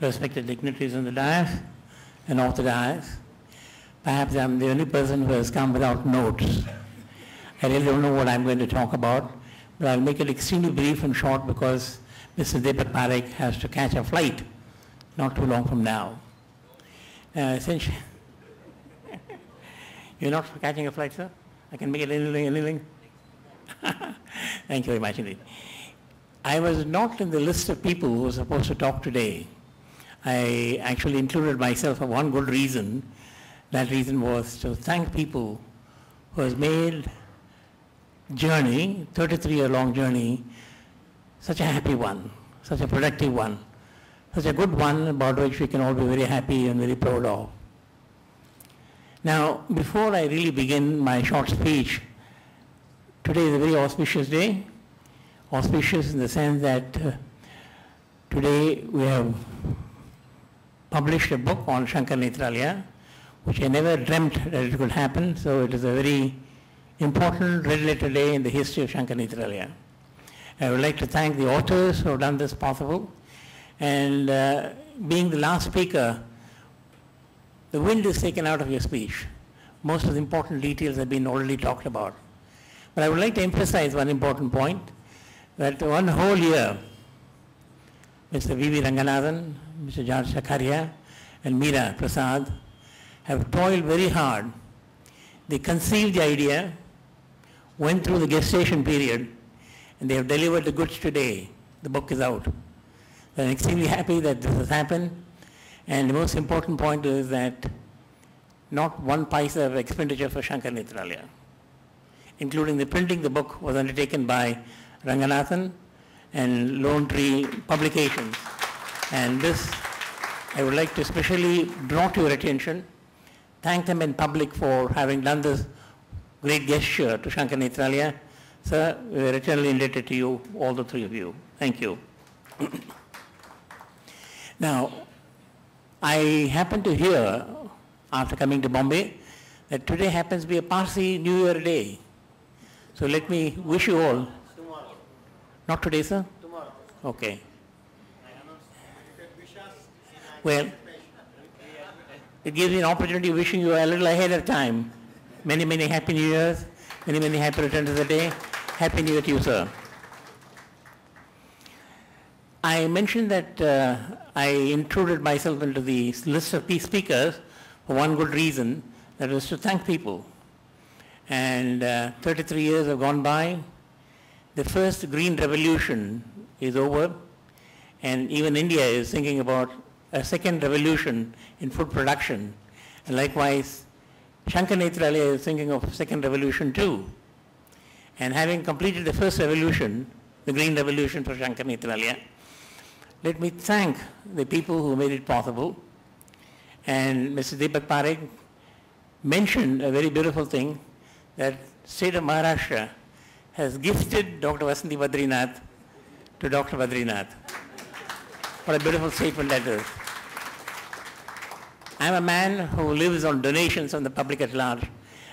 respected dignitaries on the dais and off the dais. Perhaps I'm the only person who has come without notes. I really don't know what I'm going to talk about, but I'll make it extremely brief and short because Mr. Deepak Parekh has to catch a flight not too long from now. Essentially, you're not catching a flight, sir? I can make it anything? Thank you very much indeed. I was not in the list of people who were supposed to talk today. I actually included myself for one good reason. That reason was to thank people who has made journey, 33-year-long journey, such a happy one, such a productive one, such a good one about which we can all be very happy and very proud of. Now, before I really begin my short speech, today is a very auspicious day. Auspicious in the sense that today we have published a book on Sankara Nethralaya, which I never dreamt that it could happen, so it is a very important red letter day in the history of Sankara Nethralaya. I would like to thank the authors who have done this possible, and being the last speaker, the wind is taken out of your speech. Most of the important details have been already talked about. But I would like to emphasize one important point, that one whole year, Mr. V.V. Ranganathan, Mr. George Zakaria, and Meera Prasad have toiled very hard. They conceived the idea, went through the gestation period, and they have delivered the goods today. The book is out. I'm extremely happy that this has happened. And the most important point is that not one paisa of expenditure for Sankara Nethralaya, including the printing the book, was undertaken by Ranganathan and Lone Tree Publications. And this, I would like to especially draw to your attention, thank them in public for having done this great gesture to Sankara Nethralaya. Sir, we are eternally indebted to you, all the three of you. Thank you. Now, I happened to hear, after coming to Bombay, that today happens to be a Parsi New Year day. So let me wish you all. Tomorrow. Not today, sir? Tomorrow. Okay. Well, it gives me an opportunity of wishing you a little ahead of time. Many, many happy New Years. Many, many happy returns of the day. Happy New Year to you, sir. I mentioned that I intruded myself into the list of speakers for one good reason, that was to thank people. And 33 years have gone by. The first green revolution is over, and even India is thinking about a second revolution in food production. And likewise, Sankara Nethralaya is thinking of second revolution too. And having completed the first revolution, the green revolution for Sankara Nethralaya, let me thank the people who made it possible. And Mr. Deepak Parekh mentioned a very beautiful thing, that state of Maharashtra has gifted Dr.S.Badrinath to Dr. Badrinath. What a beautiful statement that is. I'm a man who lives on donations from the public at large.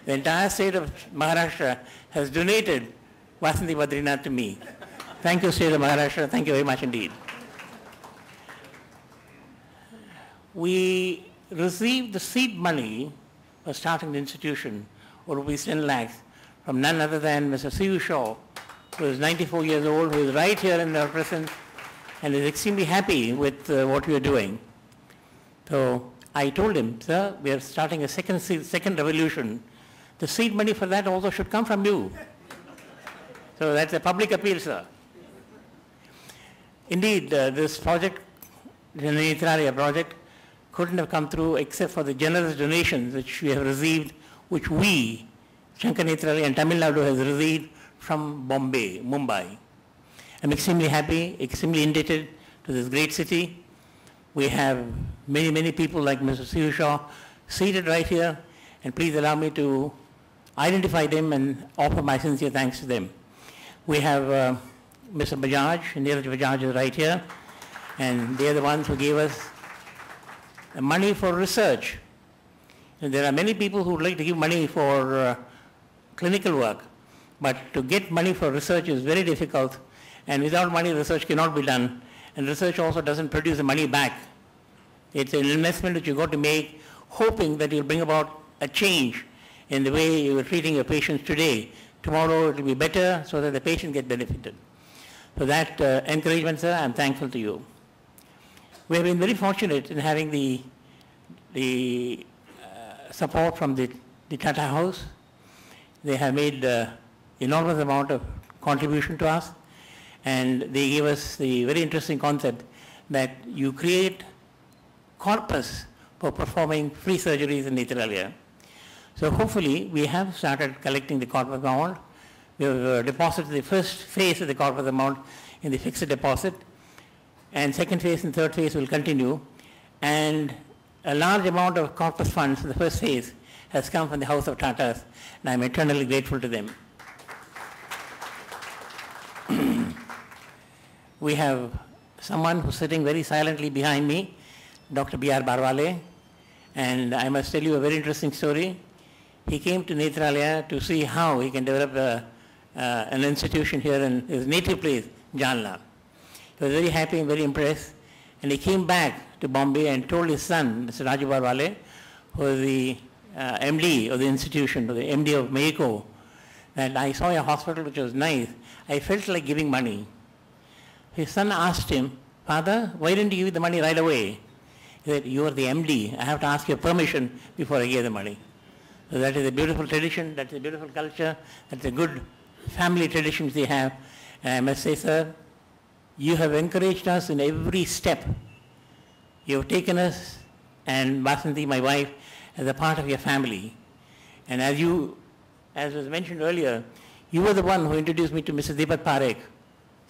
The entire state of Maharashtra has donated Vasanthi Badrinath to me. Thank you, state of Maharashtra. Thank you very much indeed. We received the seed money for starting the institution, or rupees 10 lakhs, from none other than Mr. C.U. Shaw, who is 94 years old, who is right here in our presence and is extremely happy with what we are doing. So I told him, sir, we are starting a second revolution. The seed money for that also should come from you. So that's a public appeal, sir. Indeed, this project, the Nethralaya project, couldn't have come through except for the generous donations which we have received, which we, Sankara Nethralaya and Tamil Nadu, has received from Bombay, Mumbai. I'm extremely happy, extremely indebted to this great city. We have many, many people like Mr. C.U. Shaw seated right here, and please allow me to identify them and offer my sincere thanks to them. We have Mr. Bajaj, Neeraj Bajaj is right here, and they are the ones who gave us money for research. And there are many people who would like to give money for clinical work, but to get money for research is very difficult, and without money research cannot be done, and research also doesn't produce the money back. It's an investment which you've got to make, hoping that you'll bring about a change in the way you are treating your patients today. Tomorrow it will be better so that the patient gets benefited. For that encouragement, sir, I'm thankful to you. We have been very fortunate in having the support from the Tata House. They have made enormous amount of contribution to us, and they gave us the very interesting concept that you create corpus for performing free surgeries in Nethralaya. So hopefully we have started collecting the corpus amount. We have deposited the first phase of the corpus amount in the fixed deposit, and second phase and third phase will continue, and a large amount of corpus funds for the first phase has come from the House of Tatas, and I am eternally grateful to them. We have someone who's sitting very silently behind me, Dr. B.R. Barwale, and I must tell you a very interesting story. He came to Nethralaya to see how he can develop an institution here in his native place, Jalna. He was very happy and very impressed, and he came back to Bombay and told his son, Mr. Raju Barwale, who was the MD of the institution, or the MD of Mexico, that I saw a hospital which was nice. I felt like giving money. His son asked him, Father, why didn't you give the money right away? He said, you are the MD. I have to ask your permission before I give the money. So that is a beautiful tradition, that's a beautiful culture, that's a good family traditions they have. And I must say, sir, you have encouraged us in every step. You have taken us and Vasanthi, my wife, as a part of your family. And as was mentioned earlier, you were the one who introduced me to Mr. Deepak Parekh.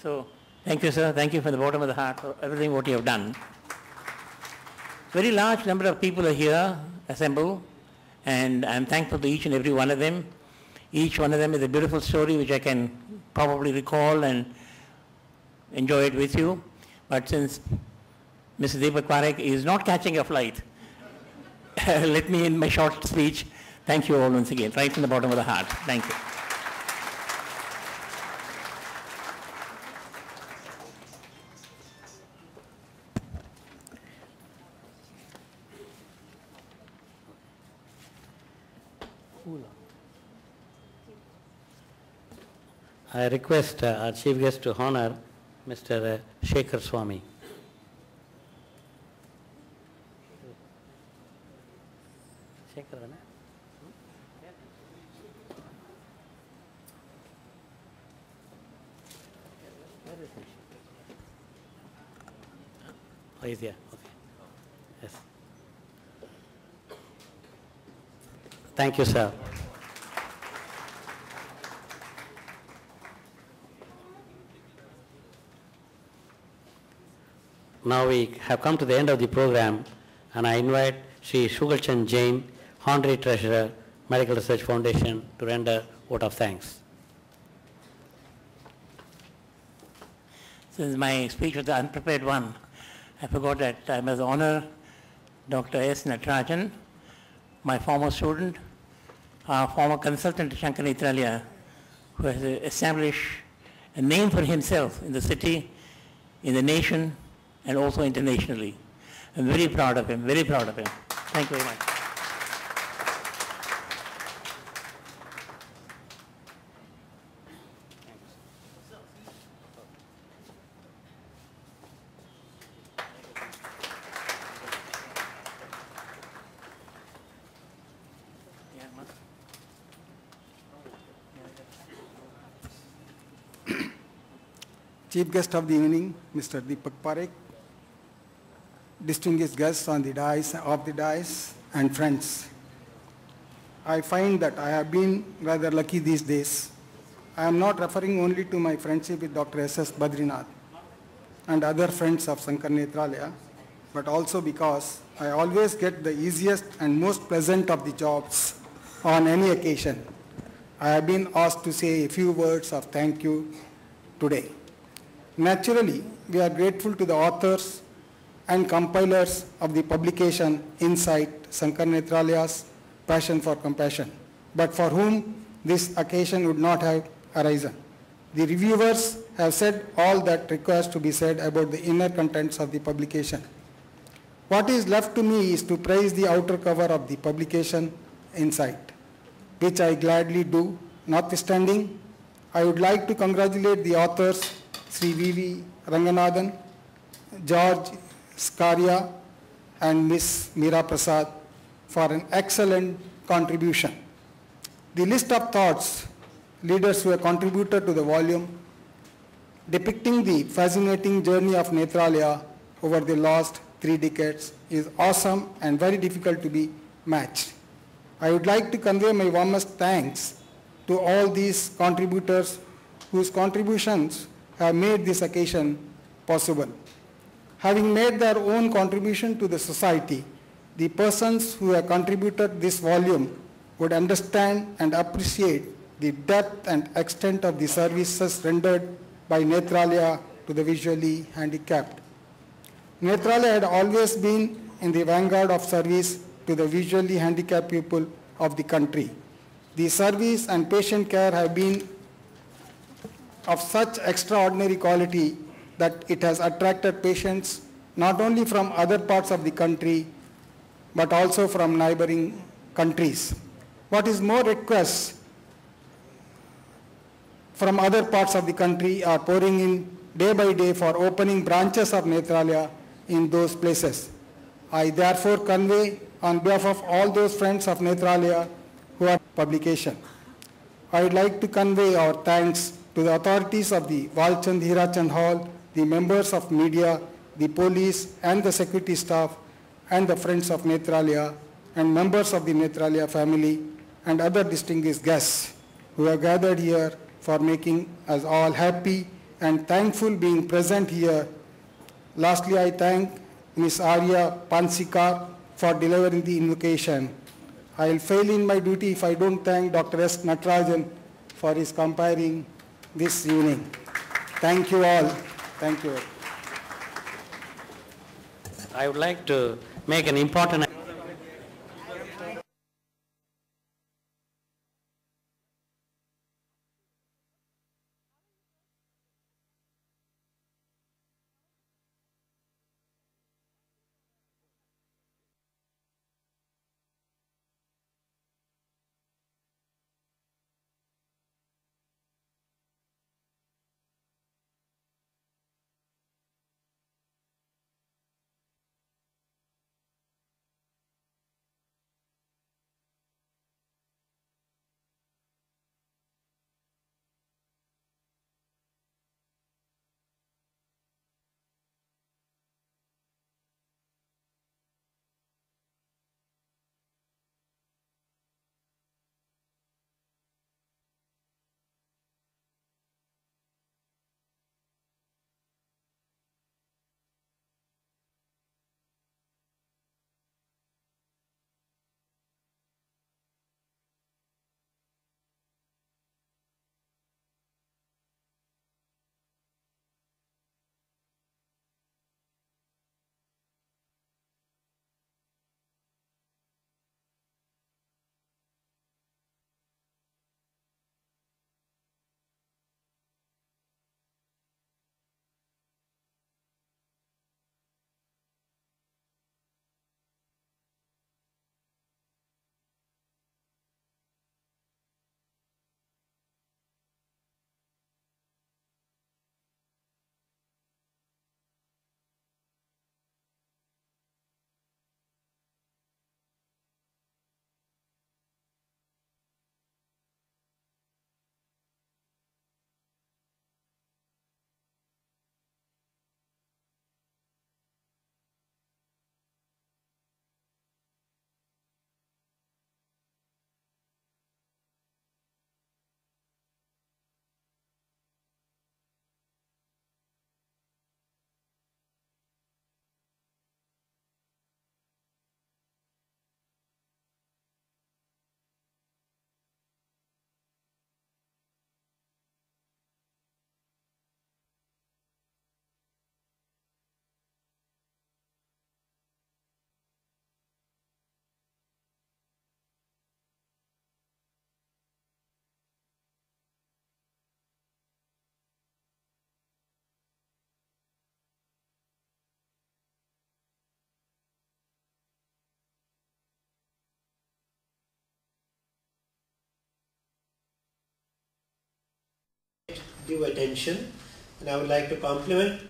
So thank you, sir. Thank you from the bottom of the heart for everything what you have done. Very large number of people are here assembled, and I'm thankful to each and every one of them. Each one of them is a beautiful story which I can probably recall and enjoy it with you. But since Mr. Deepak Parekh is not catching a flight, let me end my short speech. Thank you all once again, right from the bottom of the heart. Thank you. I request our chief guest to honor Mr. Shekhar Swami. Oh, he's here. Okay. Yes. Thank you, sir. Now we have come to the end of the program, and I invite Sri Shugalchand Jain, Honorary Treasurer, Medical Research Foundation, to render vote of thanks. Since my speech was the unprepared one, I forgot that I must honor Dr.S.Natarajan, my former student, former consultant at Sankara Nethralaya, who has established a name for himself in the city, in the nation, and also internationally. I'm very proud of him, very proud of him. Thank you very much. Chief guest of the evening, Mr. Deepak Parekh, distinguished guests on the dais, off the dais, and friends. I find that I have been rather lucky these days. I am not referring only to my friendship with Dr.S.S.Badrinath and other friends of Sankara Nethralaya, but also because I always get the easiest and most pleasant of the jobs on any occasion. I have been asked to say a few words of thank you today. Naturally, we are grateful to the authors and compilers of the publication Insight, Sankara Nethralaya's Passion for Compassion, but for whom this occasion would not have arisen. The reviewers have said all that requires to be said about the inner contents of the publication. What is left to me is to praise the outer cover of the publication Insight, which I gladly do. Notwithstanding, I would like to congratulate the authors, Sri V.V. Ranganathan, George Scaria, and Ms. Meera Prasad for an excellent contribution. The list of thoughts, leaders who have contributed to the volume, depicting the fascinating journey of Nethralaya over the last 3 decades is awesome and very difficult to be matched. I would like to convey my warmest thanks to all these contributors whose contributions have made this occasion possible. Having made their own contribution to the society, the persons who have contributed this volume would understand and appreciate the depth and extent of the services rendered by Nethralaya to the visually handicapped. Nethralaya had always been in the vanguard of service to the visually handicapped people of the country. The service and patient care have been of such extraordinary quality that it has attracted patients not only from other parts of the country, but also from neighboring countries. What is more, requests from other parts of the country are pouring in day by day for opening branches of Nethralaya in those places. I therefore convey on behalf of all those friends of Nethralaya who are publication. I would like to convey our thanks to the authorities of the Walchand Hirachand Hall, the members of media, the police and the security staff, and the friends of Nethralaya, and members of the Nethralaya family, and other distinguished guests who have gathered here for making us all happy and thankful being present here. Lastly, I thank Ms. Arya Pansikar for delivering the invocation. I will fail in my duty if I don't thank Dr.S.Natarajan for his comparing this evening. Thank you all. Thank you. I would like to make an important due attention, and I would like to compliment